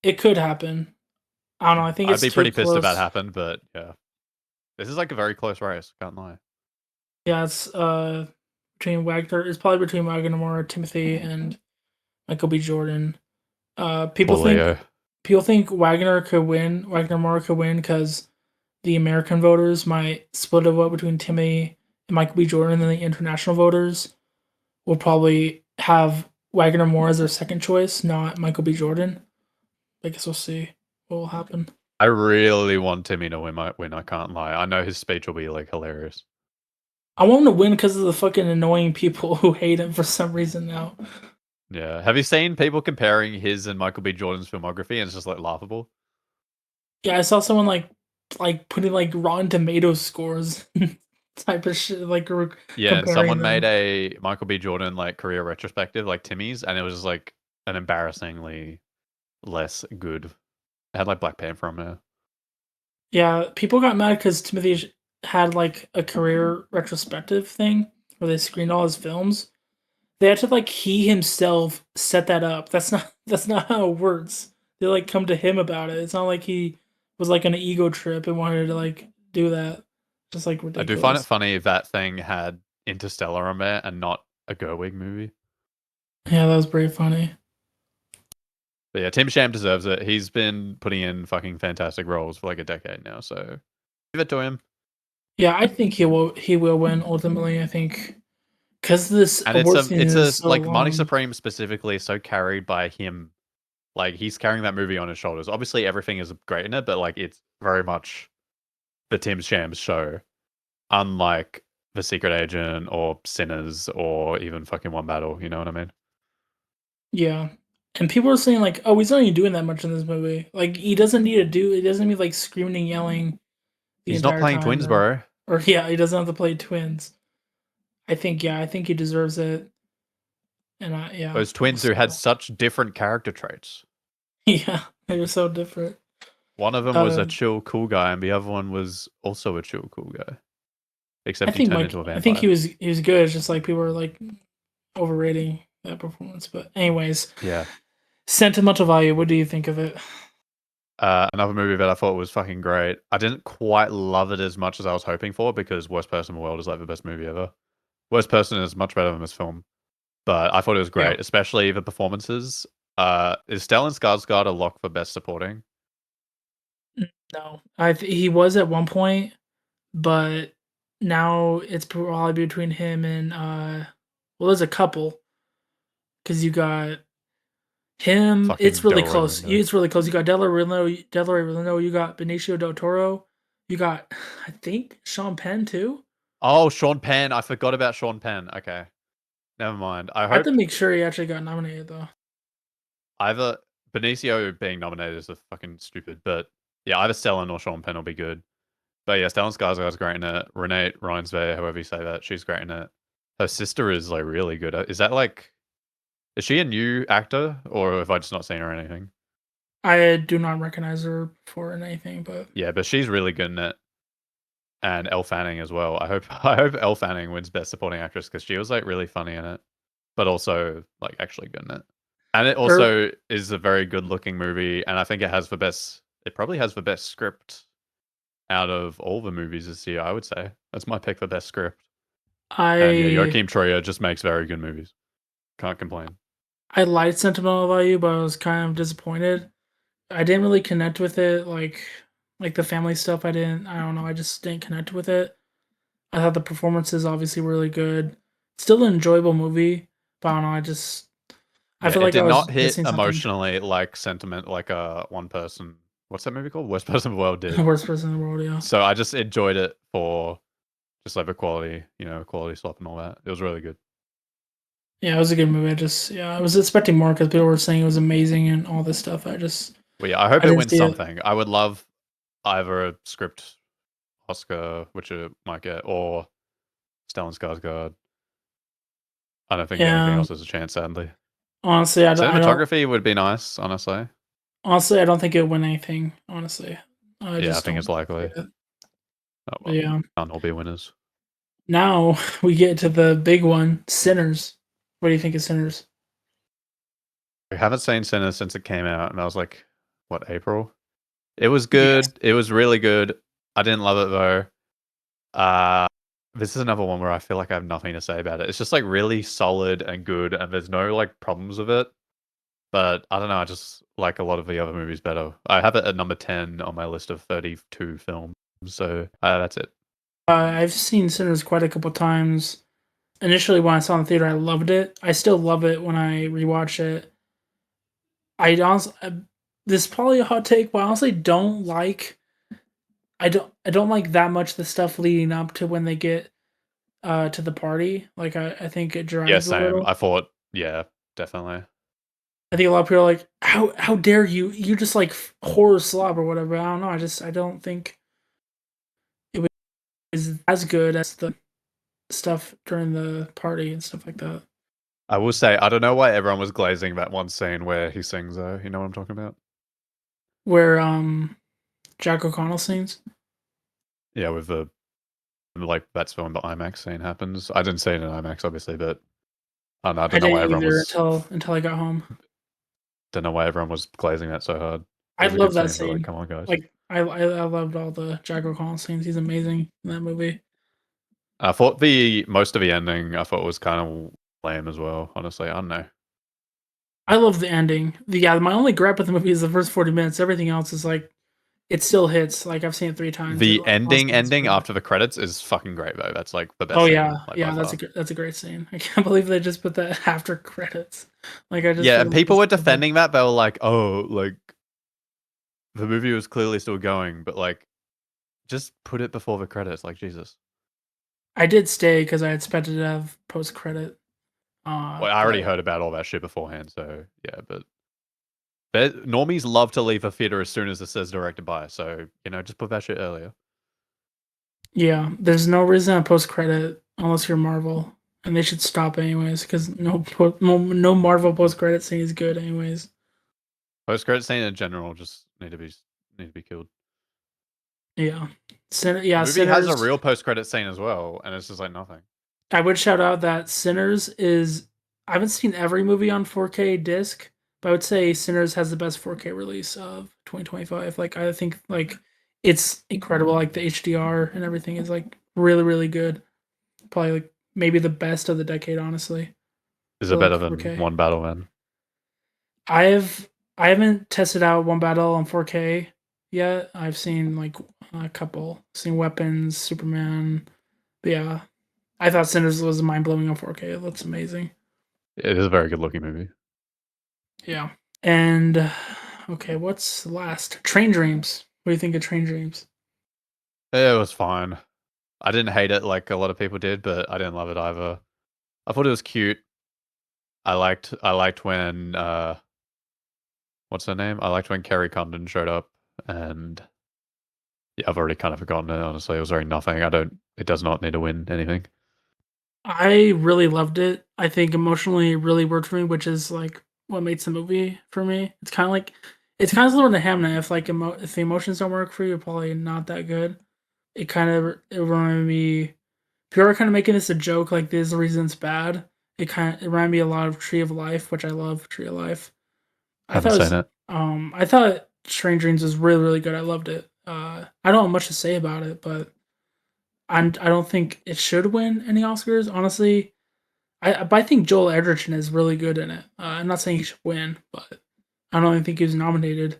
it could happen. I don't know. I think I'd it's be too pretty pissed if that close. happened, but yeah. This is like a very close race, can't lie. Yeah, it's between Wagner. It's probably between Wagner Moore, Timothy, and Michael B. Jordan. Uh, people Poor think Leo. people think Wagner could win. Wagner Moore could win because the American voters might split a vote between Timmy and Michael B. Jordan, and then the international voters will probably have Wagner Moore as their second choice, not Michael B. Jordan. I guess we'll see what will happen. I really want Timmy to win, I can't lie. I know his speech will be like hilarious. I want him to win because of the fucking annoying people who hate him for some reason now. Yeah. Have you seen people comparing his and Michael B. Jordan's filmography and it's just like laughable? Yeah, I saw someone like putting like Rotten Tomatoes scores type of shit, like Yeah, and comparing someone made them. a Michael B. Jordan like career retrospective, like Timmy's, and it was just like an embarrassingly less good. It had like Black Panther on there. Yeah, people got mad because Timothy had like a career retrospective thing where they screened all his films. They had to like he himself set that up. That's not how it works. They like come to him about it. It's not like he was like on an ego trip and wanted to like do that. Just like I do find it ridiculous. funny if that thing had Interstellar on there and not a Gerwig movie. Yeah, that was pretty funny. But yeah, Tim Sham deserves it. He's been putting in fucking fantastic roles for like a decade now, so give it to him. Yeah, I think he will win ultimately. I think because this And award season it's is a so like Money long. Supreme specifically is so carried by him Like he's carrying that movie on his shoulders. Obviously, everything is great in it, but like it's very much the Tim Shams show, unlike The Secret Agent or Sinners or even fucking One Battle. You know what I mean? Yeah. And people are saying like, "Oh, he's not even doing that much in this movie. Like, he doesn't need to do. He doesn't need like screaming and yelling the He's not entire playing time, twins, bro. or yeah, he doesn't have to play twins. I think he deserves it. And yeah, Those twins who had so such different character traits. yeah, they're so different. One of them was a Uh, chill, cool guy, and the other one was also a chill, cool guy. I Except he think turned Mike. into a I think vampire. he was good. It's just like people are like overrating that performance. But anyways, Yeah. sentimental value. What do you think of it? Another movie that I thought was fucking great. I didn't quite love it as much as I was hoping for because Worst Person in the World is like the best movie ever. Worst Person is much better than this film, but I thought it was Yeah. great, especially the performances. Is Stellan Skarsgård a lock for best supporting? No, he was at one point, but now it's probably between him and well, there's a couple because you got him. It's Fucking really Delroy close. Lindo. It's really close. You got Delroy Lindo. You got Benicio del Toro. You got, I think, Sean Penn too. Oh, Sean Penn. I forgot about Sean Penn. Okay, never mind. I I have to hope make sure he actually got nominated though. either Benicio being nominated is a fucking stupid, but yeah, either Stellan or Sean Penn will be good. But yeah, Stellan Skarsgård's great in it. Renee Reinsve, however you say that, she's great in it. Her sister is like really good. Is that like, is she a new actor or have I just not seen her in anything? I do not recognize her for anything, but Yeah, but she's really good in it. And Elle Fanning as well. I hope Elle Fanning wins Best Supporting Actress because she was like really funny in it, but also like actually good in it. And it her also is a very good looking movie, and I think it has the best. It probably has the best script out of all the movies this year. I would say that's my pick for best script. And yeah, I Joachim Trier just makes very good movies. Can't complain. I liked Sentimental Value, but I was kind of disappointed. I didn't really connect with it, like the family stuff. I didn't. I don't know. I just didn't connect with it. I thought the performances obviously were really good. Still an enjoyable movie, but I don't know. I Yeah, feel it like I did was not hit missing something. emotionally like sentiment like a one person. What's that movie called? Worst Person in the World did. Worst person in the world. Yeah. So I just enjoyed it for just like the quality, quality swap and all that. It was really good. Yeah, it was a good movie. I was expecting more because people were saying it was amazing and all this stuff. But yeah, I hope I it didn't wins see it. something. I would love either a script Oscar, which it might get, or Stellan Skarsgård. I don't think anything Yeah, else has a chance, sadly. honestly, I don't. Cinematography would be nice, honestly. Honestly, I don't think it would win anything. Honestly, I Yeah, I just think it's don't see likely. it. Oh But well, yeah, can't all be winners. now we get to the big one, Sinners. What do you think of Sinners? I haven't seen Sinners since it came out, and I was like, what, April? It was Yes. good. It was really good. I didn't love it though. Uh, this is another one where I feel like I have nothing to say about it. It's just like really solid and good, and there's no like problems with it. But I don't know. I just like a lot of the other movies better. I have it at number 10 on my list of 32 films. So that's it. I've seen Sinners quite a couple times. Initially, when I saw it in the theater, I loved it. I still love it when I rewatch it. I honestly, this is probably a hot take, but I honestly don't like. I don't like that much the stuff leading up to when they get to the party. Like I think it Yeah, drags a same. little. I thought, yeah, definitely. I think a lot of people are like, how dare you? You just like horror slob or whatever. I don't know. I don't think it was as good as the stuff during the party and stuff like that. I will say, I don't know why everyone was glazing that one scene where he sings, though. You know what I'm talking about? Where Jack O'Connell sings. Yeah, with the, like, that's when the IMAX scene happens. I didn't see it in IMAX, obviously, but I I don't know why didn't everyone either was, until I got home. don't know why everyone was glazing that so hard. It I was a love good that scene, but like, scene. come on, guys. Like I loved all the Jack O'Connell scenes. He's amazing in that movie. I thought the most of the ending, I thought was kind of lame as well, honestly. I don't know. I love the ending. My only gripe with the movie is the first 40 minutes. Everything else is like it still hits. Like I've seen it 3 times. It The like lasts ending forever. after the credits is fucking great though. That's like the Oh best yeah, scene, like by yeah. far. That's a great scene. I can't believe they just put that after credits. Like I just Yeah, feel and like people it's were so bad. defending that. They were like, "Oh, like the movie was clearly still going, but like just put it before the credits." Like Jesus. I did stay because I expected to have post credit. Well, I already But heard about all that shit beforehand, so yeah. But normies love to leave a theater as soon as it says directed by. So just put that shit earlier. yeah, there's no reason to post credit unless you're Marvel, and they should stop anyways because no Marvel post credit scene is good anyways. Post credit scene in general just need to be killed. Yeah, The yeah, movie has a Sinners. real post credit scene as well, and it's just like nothing. I would shout out that Sinners is. I haven't seen every movie on 4K disc, but I would say Sinners has the best 4K release of 2025. Like I think like it's incredible. Like the HDR and everything is like really really good. Probably like maybe the best of the decade, honestly, Is for it like better than 4K. One Battle Man? I've I haven't tested out One Battle on 4K yet. I've seen like a couple, seen Weapons, Superman. But yeah, I thought Sinners was mind blowing on 4K. It looks amazing. It is a very good looking movie. Yeah. And okay, what's last? Train Dreams. What do you think of Train Dreams? It was fine. I didn't hate it like a lot of people did, but I didn't love it either. I thought it was cute. I liked when what's her name? I liked when Kerry Condon showed up, and yeah, I've already kind of forgotten it. Honestly, it was very nothing. I don't. It does not need to win anything. I really loved it. I think emotionally it really worked for me, which is like what makes the movie for me. It's kind of similar to Hamnet. If like if the emotions don't work for you, probably not that good. It reminded me. People are kind of making this a joke, like this is the reason it's bad. It reminded me a lot of Tree of Life, which I love Tree of Life. Haven't seen it. I thought Strange Dreams was really really good. I loved it. I don't have much to say about it, but I don't think it should win any Oscars. Honestly, but I think Joel Edgerton is really good in it. I'm not saying he should win, but I don't even think he was nominated.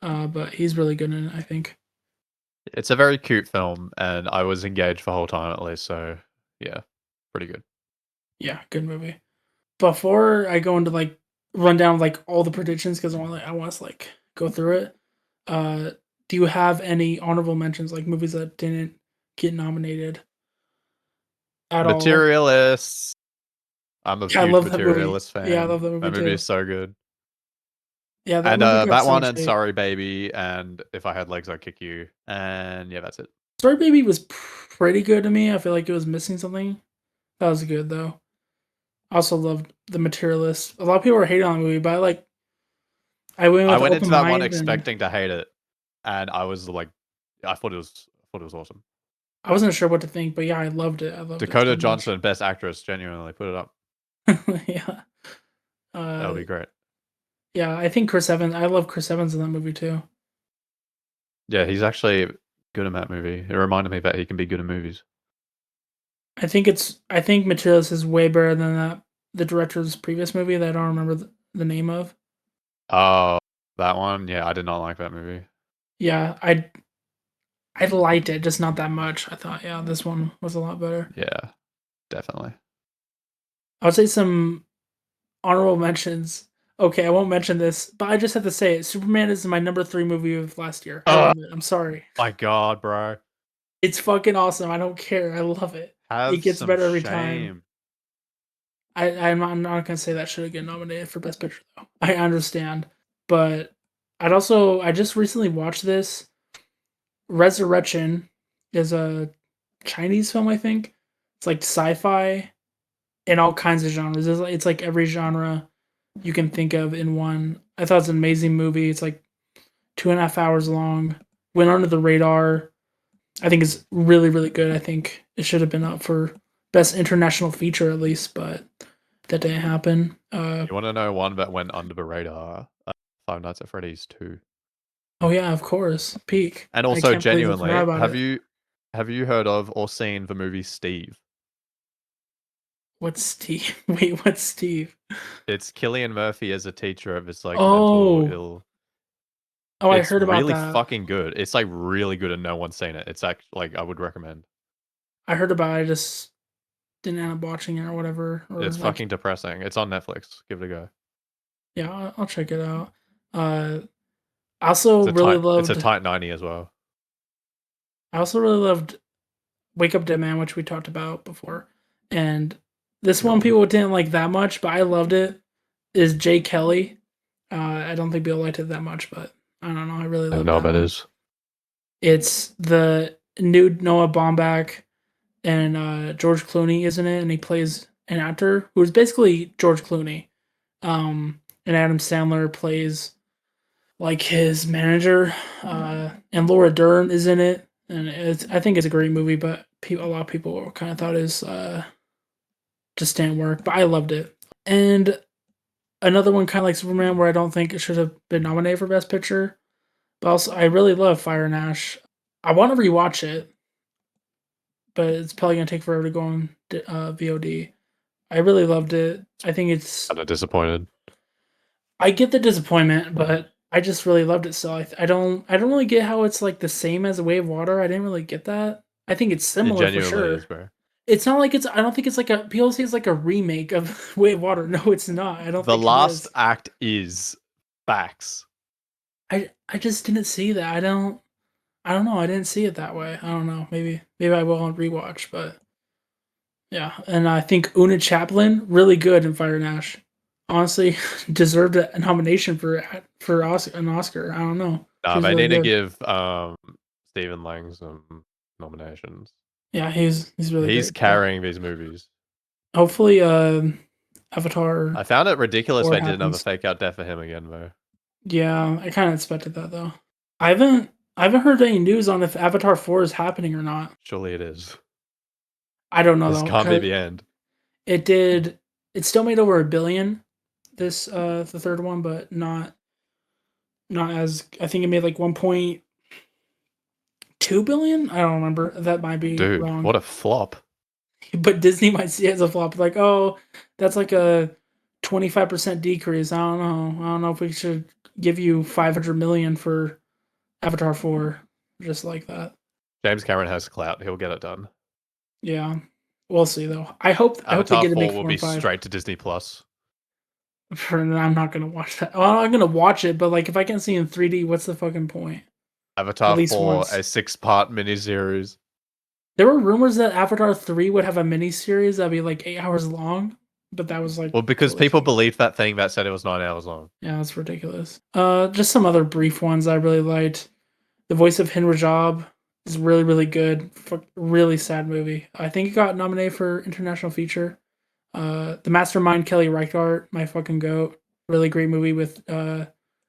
But he's really good in it. I think. It's a very cute film, and I was engaged the whole time at least. So yeah, pretty good. Yeah, good movie. Before I go into like run down like all the predictions because I want to like go through it. Uh, do you have any honorable mentions like movies that didn't get nominated at all? Materialists. I'm a Yeah, I huge love that movie. Materialist Yeah, I fan. love that movie That movie is too. so good. Yeah, that And movie got that so one much and hate. Sorry Baby and If I Had Legs I'd Kick You. And yeah, that's it. Story Baby was pretty good to me. I feel like it was missing something. That was good though. I also loved The Materialist. A lot of people were hating on the movie, but I went I with an went open into that one mind and expecting to hate it, and I was like, I thought it was awesome. I wasn't sure what to think, but yeah, I loved it. I loved it so Dakota much. Johnson, Best Actress, genuinely put it up. Yeah. That would Uh be great. yeah, I think Chris Evans. I love Chris Evans in that movie too. Yeah, he's actually good in that movie. It reminded me that he can be good in movies. I think Materialist is way better than that the director's previous movie that I don't remember the name of. Oh, that one? Yeah, I did not like that movie. Yeah, I liked it, just not that much. I thought, yeah, this one was a lot better. Yeah, definitely. I would say some honorable mentions. Okay, I won't mention this, but I just have to say it. Superman is my number 3 movie of last year. I Oh love it. I'm sorry. my god, bro. It's fucking awesome. I don't care. I love it. It Have gets some better every time. shame. I'm not gonna say that should get nominated for Best Picture though. I understand, but I just recently watched this. Resurrection is a Chinese film, I think. It's like sci-fi in all kinds of genres. It's like every genre you can think of in one. I thought it's an amazing movie. It's like 2.5 hours long. Went under the radar. I think it's really, really good. I think it should have been up for best international feature at least, but that didn't happen. You want to know one that went under the radar? Five Nights at Freddy's 2. Oh yeah, of course, Peak. And I also, can't believe I forgot genuinely, about it. have you heard of or seen the movie Steve? What's Steve? Wait, what's Steve? It's Killian Murphy as a teacher of this like mental Oh, ill. Oh, I It's heard about really that. fucking good. It's like really good and no one's seen it. It's actually like I would recommend. I heard about it. I just didn't end up watching it or whatever. Or It's like, fucking depressing. It's on Netflix. Give it a go. yeah, I'll check it out. Uh, I It's also a really tight it's a loved. tight 90 as well. I also really loved Wake Up Dead Man, which we talked about before, and this Good one one. people didn't like that much, but I loved it. Is Jay Kelly? I don't think people liked it that much, but I don't know. I really I don't loved know what that that one. is. It's the new Noah Baumbach and George Clooney, isn't it? And he plays an actor who's basically George Clooney. And Adam Sandler plays like his manager, and Laura Dern is in it. And I think it's a great movie, but a lot of people kind of thought it was just didn't work. But I loved it. And another one, kind of like Superman, where I don't think it should have been nominated for Best Picture. But also, I really love Fire and Ash. I want to rewatch it, but it's probably gonna take forever to go on VOD. I really loved it. I think it's. Kind of disappointed. I get the disappointment, but I just really loved it. So I don't really get how it's like the same as A Way of Water. I didn't really get that. I think it's It similar for genuinely is, sure. bro. It's not like it's. I don't think it's like a. People say it's like a remake of Way of Water. No, it's not. I don't The think it last is. act is facts. I just didn't see that. I don't know. I didn't see it that way. I don't know. Maybe I will on rewatch, but yeah. And I think Una Chaplin really good in Fire and Ash. Honestly, deserved a nomination for an Oscar. I don't know. She Nah, was they really need to good. give Stephen Lang some nominations. Yeah, he's really He's great. But carrying these movies. hopefully, Avatar I found it ridiculous 4 they did another happens. fake out death for him again, though. Yeah, I kind of expected that though. I haven't I haven't heard any news on if Avatar 4 is happening or not. Surely it is. I don't know This though, can't be because the end. it did. It still made over $1 billion. This the third one, but not as I think it made like 1.2 billion. I don't remember. That might be Dude, wrong. what a flop. But Disney might see it as a flop. Like, oh, that's like a 25% decrease. I don't know. I don't know if we should give you 500 million for Avatar 4, just like that. James Cameron has clout. He'll get it done. Yeah, we'll see though. I hope they Avatar get to make 4 will 4 be and 5. straight to Disney Plus. I'm not gonna watch that. Well, I'm gonna watch it, but like if I can't see in 3D, what's the fucking point? At Avatar least 4, once. a 6-part miniseries. There were rumors that Avatar 3 would have a mini series that'd be like 8 hours long, but that was like Well, because totally people fake. believed that thing that said it was 9 hours long. Yeah, that's ridiculous. Just some other brief ones I really liked. The voice of Henry Job is really, really good. Really sad movie. I think it got nominated for international feature. The Mastermind Kelly Reichardt, my fucking goat. Really great movie with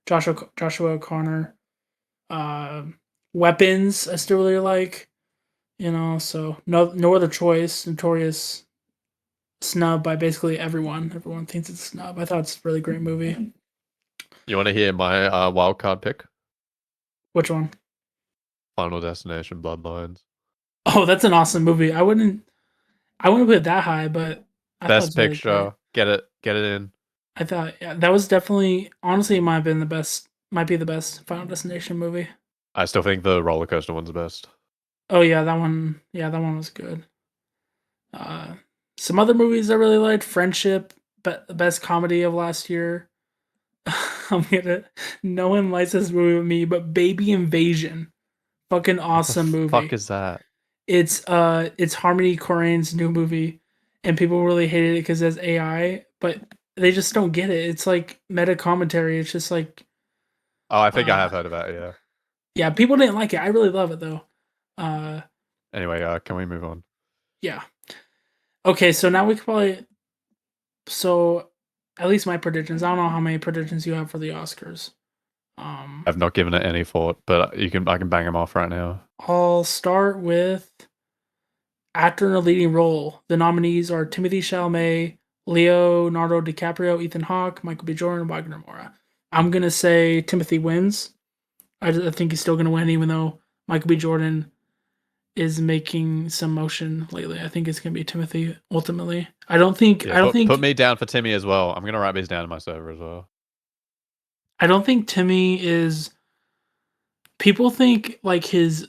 Joshua O'Connor. Uh, Weapons, I still really like. You know, so no other choice. Notorious snub by basically everyone. Everyone thinks it's a snub. I thought it's a really great movie. You want to hear my wild card pick? Which one? Final Destination Bloodlines. Oh, that's an awesome movie. I wouldn't put it that high, but I thought Best it's really great. picture. Get it in. I thought yeah, that was definitely honestly it might have been the best. Might be the best Final Destination movie. I still think the roller coaster one's the best. Oh yeah, that one. Yeah, that one was good. Uh, some other movies I really liked. Friendship, but the best comedy of last year. I'm gonna. No one likes this movie with me, but Baby Invasion, fucking What the awesome fuck movie. is that? It's Harmony Korine's new movie, and people really hated it because it's AI, but they just don't get it. It's like meta commentary. It's just like, Oh, I think I uh, have heard about it, yeah. yeah, people didn't like it. I really love it though. Uh, Anyway, can we move on? yeah. Okay, so now we could probably so at least my predictions. I don't know how many predictions you have for the Oscars. Um, I've not given it any thought, but I can bang them off right now. I'll start with actor in a leading role. The nominees are Timothy Chalamet, Leonardo DiCaprio, Ethan Hawke, Michael B. Jordan, and Wagner Moura. I'm gonna say Timothy wins. I think he's still gonna win, even though Michael B. Jordan is making some motion lately. I think it's gonna be Timothy ultimately. I don't think. Yeah, I don't put think. me down for Timmy as well. I'm gonna write these down in my server as well. I don't think Timmy is. People think like his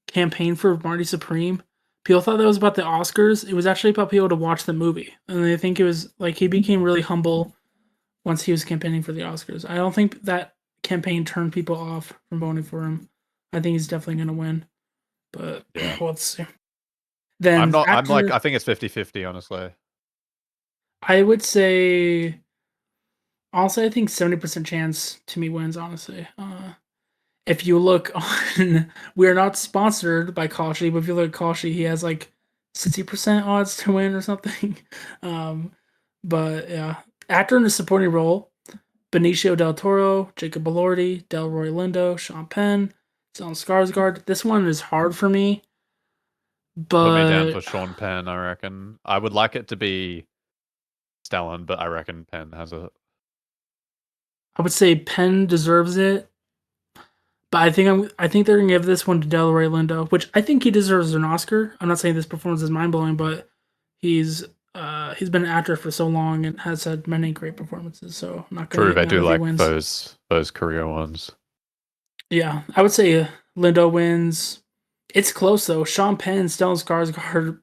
campaign for Marty Supreme. People thought that was about the Oscars. It was actually about people to watch the movie, and they think it was like he became really humble once he was campaigning for the Oscars. I don't think that campaign turned people off from voting for him. I think he's definitely going to win, but Yeah. let's see. I'm Then not. I'm like. actor, I think it's 50-50, honestly. I would say, honestly, I think 70% chance Timmy wins. Honestly, if you look on, we are not sponsored by Kashi, but if you look at Kashi, he has like 60% odds to win or something. Um, but yeah, actor in a supporting role: Benicio del Toro, Jacob Elordi, Delroy Lindo, Sean Penn, Stellan Skarsgård. This one is hard for me, Put me down but for Sean Penn. I reckon. I would like it to be Stellan, but I reckon Penn has a. I would say Penn deserves it. But I think they're gonna give this one to Delroy Lindo, which I think he deserves an Oscar. I'm not saying this performance is mind blowing, but he's he's been an actor for so long and has had many great performances. So I'm not gonna True, get they mad do if he like wins. those career ones. Yeah, I would say Lindo wins. It's close though. Sean Penn, Stellan Skarsgård,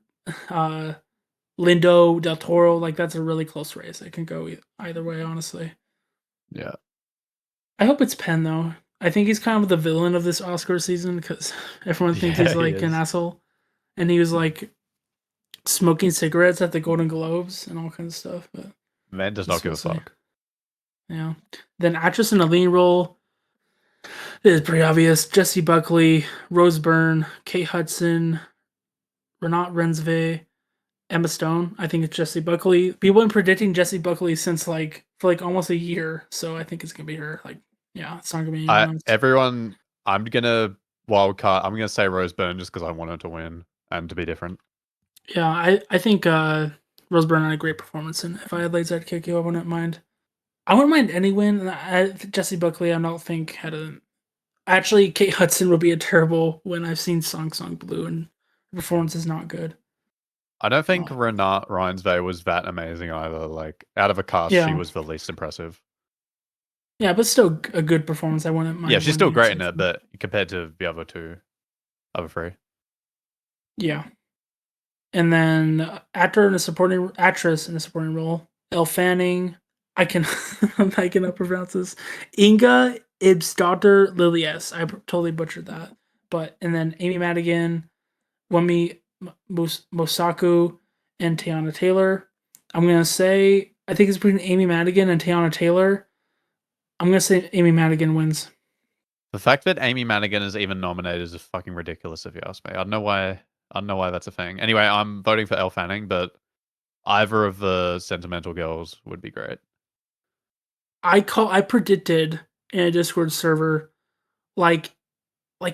uh, Lindo, Del Toro, like that's a really close race. It can go either way, honestly. Yeah. I hope it's Penn though. I think he's kind of the villain of this Oscar season because everyone thinks Yeah, he's he like an is. asshole, and he was like smoking cigarettes at the Golden Globes and all kinds of stuff. But Man does not just give we'll a see. fuck. Yeah. Then actress in a lead role is pretty obvious: Jessie Buckley, Rose Byrne, Kate Hudson, Renat Rensve, Emma Stone. I think it's Jessie Buckley. People have been predicting Jessie Buckley since like for like almost a year, so I think it's gonna be her. Like, yeah, it's not gonna be anyone I else. everyone. I'm gonna wild card. I'm gonna say Rose Byrne just because I want her to win and to be different. Yeah, I think Rose Byrne had a great performance, and if I had Laser Kick you, I wouldn't mind. I wouldn't mind any win. Jessie Buckley, I don't think had a. Actually, Kate Hudson would be a terrible win. I've seen Song Blue, and her performance is not good. I don't think Uh, Renat Reinsve was that amazing either. Like out of a cast, she yeah, was the least impressive. yeah, but still a good performance. I wouldn't Yeah, mind she's still winning great in it, something. but compared to the other three. Yeah, and then actress in a supporting role: Elle Fanning. I can I cannot pronounce this. Inga Ibsdottir Lilies. Totally butchered that. But and then Amy Madigan, Wemi Mosaku, and Tiana Taylor. I'm gonna say I think it's between Amy Madigan and Tiana Taylor. I'm gonna say Amy Madigan wins. The fact that Amy Madigan is even nominated is fucking ridiculous, if you ask me. I don't know why. I don't know why that's a thing. Anyway, I'm voting for Elle Fanning, but either of the sentimental girls would be great. I predicted in a Discord server like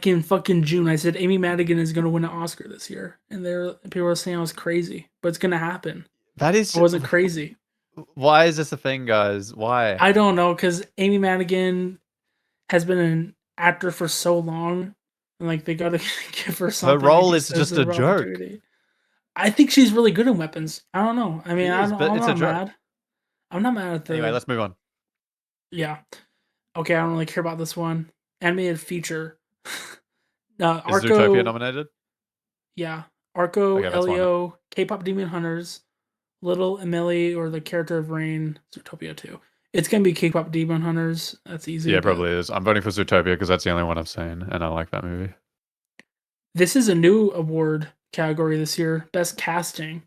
in fucking June. I said Amy Madigan is gonna win an Oscar this year, and people were saying I was crazy, but it's gonna happen. That I is wasn't crazy. why is this a thing, guys? Why? I don't know because Amy Madigan has been an actor for so long, and like they gotta give her Her something. Like role you is said, it's just a a real joke. opportunity. I think she's really good in weapons. I don't know. I mean, She is, but I'm it's a not joke. mad. I'm not mad at Anyway, the let's move on. yeah. Okay, I don't really care about this one. Animated feature. Is Zootopia Arco, nominated? yeah. Arco, Okay, that's one. Elio, K-pop Demon Hunters, Little Emily, or the character of Rain, Zootopia 2. It's gonna be K-pop Demon Hunters. That's easy, Yeah, but probably is. I'm voting for Zootopia because that's the only one I've seen, and I like that movie. this is a new award category this year, Best Casting.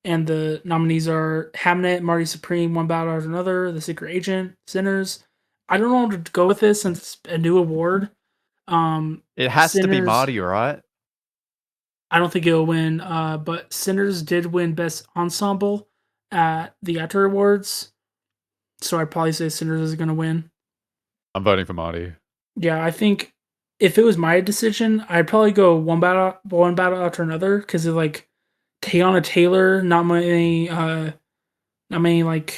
And the nominees are Hamnet, Marty Supreme, One Battle After Another, The Secret Agent, Sinners. I don't know how to go with this since it's a new award. It has to be Sinners, Marty, right? I don't think it'll win, but Sinners did win Best Ensemble at the Actor Awards. So I'd probably say Sinners is going to win. I'm voting for Marty. Yeah, I think if it was my decision, I'd probably go one battle after another because of like Tayana Taylor, not many like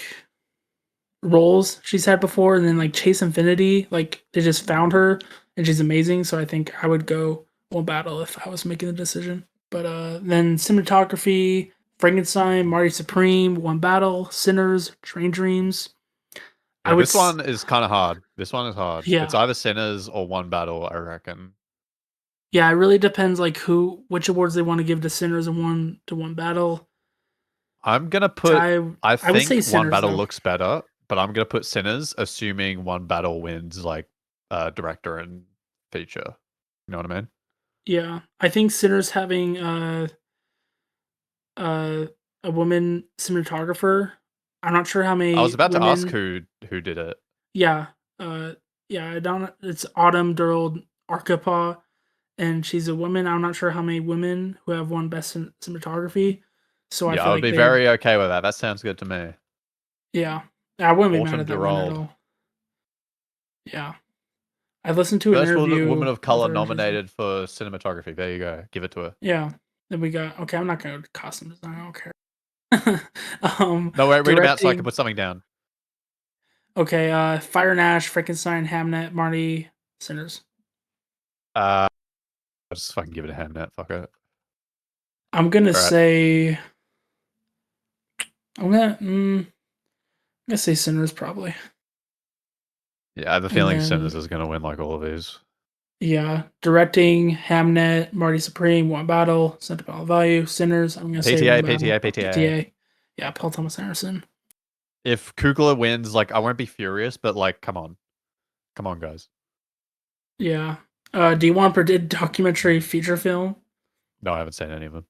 roles she's had before, and then like Chase Infinity, like they just found her and she's amazing. So I think I would go one battle if I was making the decision. But then cinematography, Frankenstein, Marty Supreme, One Battle, Sinners, Train Dreams. I Yeah, would this one is kind of hard This one is hard. It's Yeah. either Sinners or One Battle, I reckon. Yeah, it really depends like which awards they want to give to Sinners and one battle. I'm gonna So put. I I would say think One Sinners Battle though. looks better, but I'm gonna put Sinners, assuming One Battle wins like director and feature. You know what I mean? Yeah. I think Sinners having uh a woman cinematographer. I'm not sure how I was many about to ask women. who did it. Yeah. Yeah, I don't it's Autumn Durald Arkapaw and she's a woman. I'm not sure how many women who have won best cinematography. So I Yeah, feel I would like be they very okay with that. That sounds good to me. yeah. I wouldn't be mad Autumn at that win at Durald. all. Yeah. I listened to an First woman interview of with color her and she's nominated for cinematography. There you go. Give it to her. yeah. Then we got okay, I'm not gonna costume design, I don't care. No, wait, read them out so I can Directing. put something down. Okay, Fire and Ash, Frankenstein, Hamnet, Marty, Sinners. I'll just fucking give it a hand net. Fuck it. I'm gonna All right. say I'm gonna say Sinners probably. Yeah, I have a And feeling Sinners then is gonna win like all of these. yeah, directing, Hamnet, Marty Supreme, One Battle, Sentimental Value, Sinners. I'm gonna say One PTA, Battle, PTA, PTA. PTA. Yeah, Paul Thomas Anderson. If Kugler wins, like I won't be furious, but like, come on, guys. Yeah. Do you want to predict documentary feature film? No, I haven't seen any of them.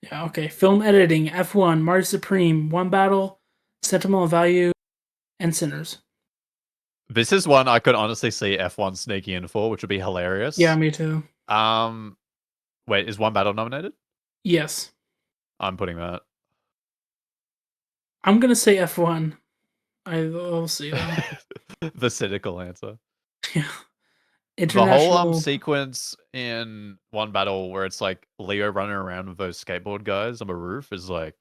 Yeah, okay. Film editing, F1, Marty Supreme, One Battle, Sentimental Value, and Sinners. This is one I could honestly see F1 sneaking in for, which would be Yeah, hilarious. me too. Um, wait, is One Battle nominated? Yes. I'm putting that. I'm gonna say F1. I'll see though. The cynical answer. Yeah. The whole International. sequence in One Battle where it's like Leo running around with those skateboard guys on a roof is like,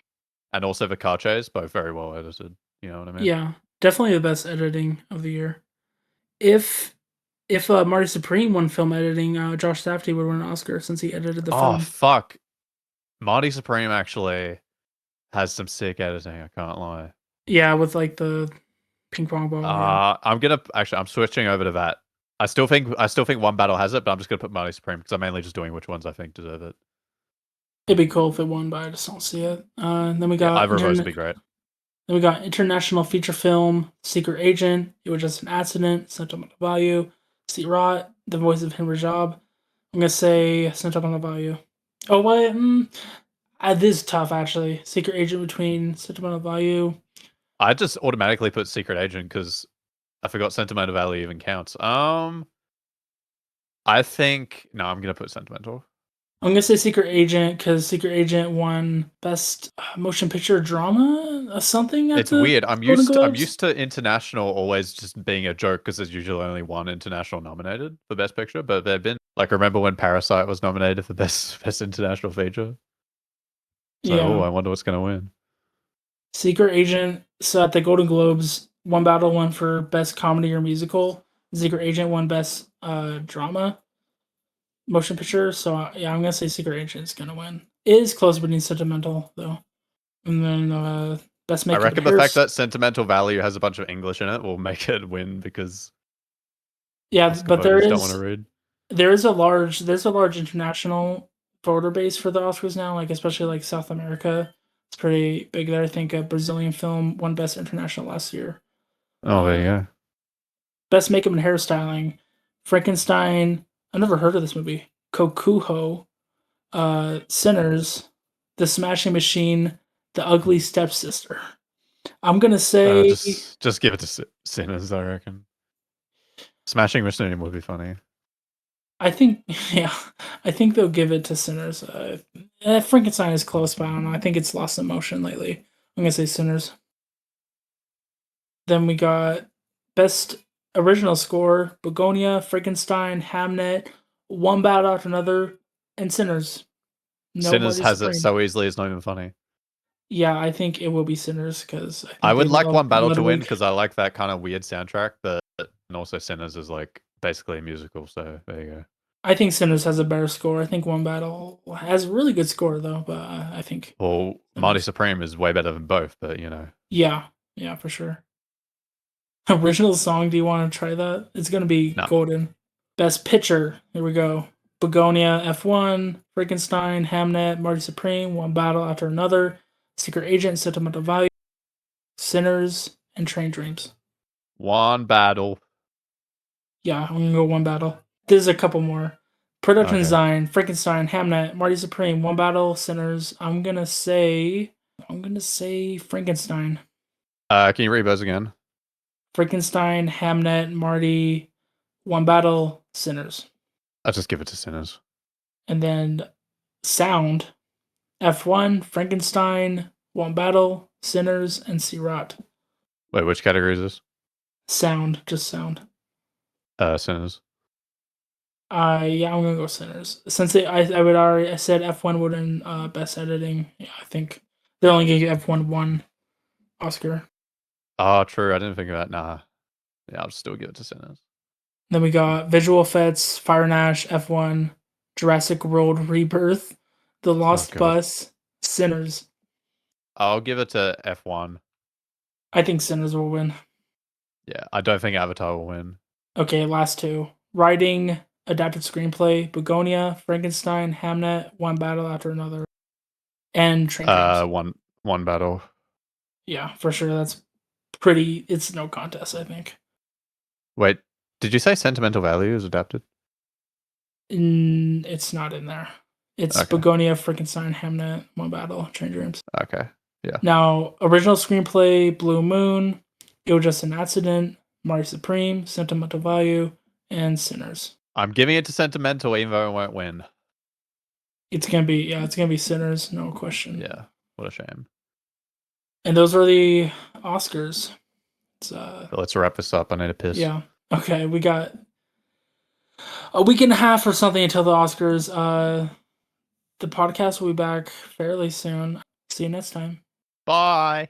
and also the car chase, both very well edited. You know what I mean? Yeah, definitely the best editing of the year. If if Marty Supreme won film editing, Josh Safdie would win an Oscar since he edited the Oh film. fuck, Marty Supreme actually has some sick editing. I can't lie. Yeah, with like the ping pong ball. Yeah, I'm gonna actually I'm switching over to that. I still think One Battle has it, but I'm just gonna put Marty Supreme because I'm mainly just doing which ones I think deserve it. it'd be cool if it won, but I just don't see it. Then we Yeah, got either of those would be great. Then we got international feature film, Secret Agent. It was just an accident. Sentimental Value, See Rot, the voice of Henry Job. I'm gonna say Sentimental Value. Oh wait, this is tough actually. Secret Agent between Sentimental Value. I just automatically put Secret Agent because I forgot Sentimental Value even counts. I think no, I'm gonna put Sentimental. I'm gonna say Secret Agent because Secret Agent won Best Motion Picture Drama or something at It's the weird. Golden I'm Globes. used to international always just being a joke because there's usually only one international nominated for Best Picture, but there've been like remember when Parasite was nominated for Best International Feature? It's like, oh, Yeah, I wonder what's gonna win. Secret Agent. So at the Golden Globes, One Battle won for Best Comedy or Musical. Secret Agent won Best Drama Motion Picture. So yeah, I'm gonna say Secret Agent is gonna win. It is close between Sentimental though, and then Best I Makeup and reckon the fact Hair. that Sentimental Value has a bunch of English in it will make it win because Yeah, Oscar but voters don't want to read. there's a large international voter base for the Oscars now, like especially like South America. It's pretty big there. I think a Brazilian film won Best International last year. Oh, there you Uh, go. Best Makeup and Hairstyling, Frankenstein. I never heard of this movie. Kokuho, Sinners, The Smashing Machine, The Ugly Stepsister. I'm gonna say Just give it to Sinners, I reckon. Smashing Machine would be funny. I think yeah, I think they'll give it to Sinners. Frankenstein is close, but I don't know. I think it's lost emotion lately. I'm gonna say Sinners. Then we got best original score: Begonia, Frankenstein, Hamnet, One Battle After Another, and Sinners. Sinners Nobody has it supreme. so easily it's not even funny. Yeah, I think it will be Sinners because I I think they would like love One Battle to win Ludwig. because I like that kind of weird soundtrack, but and also Sinners is like basically a musical, so there you go. I think Sinners has a better score. I think One Battle has a really good score though, but I think Well, Marty Sinners. Supreme is way better than both, but you know. Yeah, yeah, for sure. Original song, do you want to try that? It's gonna be No. golden. Best picture, here we go. Begonia, F1, Frankenstein, Hamnet, Marty Supreme, One Battle After Another, Secret Agent, Sentimental Value, Sinners, and Train Dreams. One battle. Yeah, I'm gonna go One Battle. There's a couple more. Production Okay. design, Frankenstein, Hamnet, Marty Supreme, One Battle, Sinners. I'm gonna say Frankenstein. Can you read those again? Frankenstein, Hamnet, Marty, One Battle, Sinners. I'll just give it to Sinners. And then sound, F1, Frankenstein, One Battle, Sinners, and Sirat. Wait, which category is this? Sound, just sound. Sinners. Yeah, I'm gonna go Sinners. Since I said F1 would win best editing. Yeah, I think they're only gonna give F1 one Oscar. Oh, true. I didn't think of that. Nah. Yeah, I'll still give it to Sinners. Then we got visual effects, Fire and Ash, F1, Jurassic World Rebirth, The Lost God. Bus, Sinners. I'll give it to F1. I think Sinners will win. Yeah, I don't think Avatar will win. Okay, last two. Writing, adapted screenplay, Begonia, Frankenstein, Hamnet, One Battle After Another, and Train Dreams. One battle. Yeah, for sure. That's pretty. It's no contest, I think. Wait, did you say Sentimental Value is adapted? It's not in there. It's Okay. Begonia, Frankenstein, Hamnet, One Battle, Train Dreams. Okay. Yeah. Now, original screenplay, Blue Moon, It Was Just an Accident, Marty Supreme, Sentimental Value, and Sinners. I'm giving it to Sentimental even though it won't win. It's gonna be Sinners, no question. Yeah. What a shame. And those are the Oscars. So let's wrap this up. I need a piss. Yeah. Okay, we got a week and a half or something until the Oscars. The podcast will be back fairly soon. See you next time. Bye.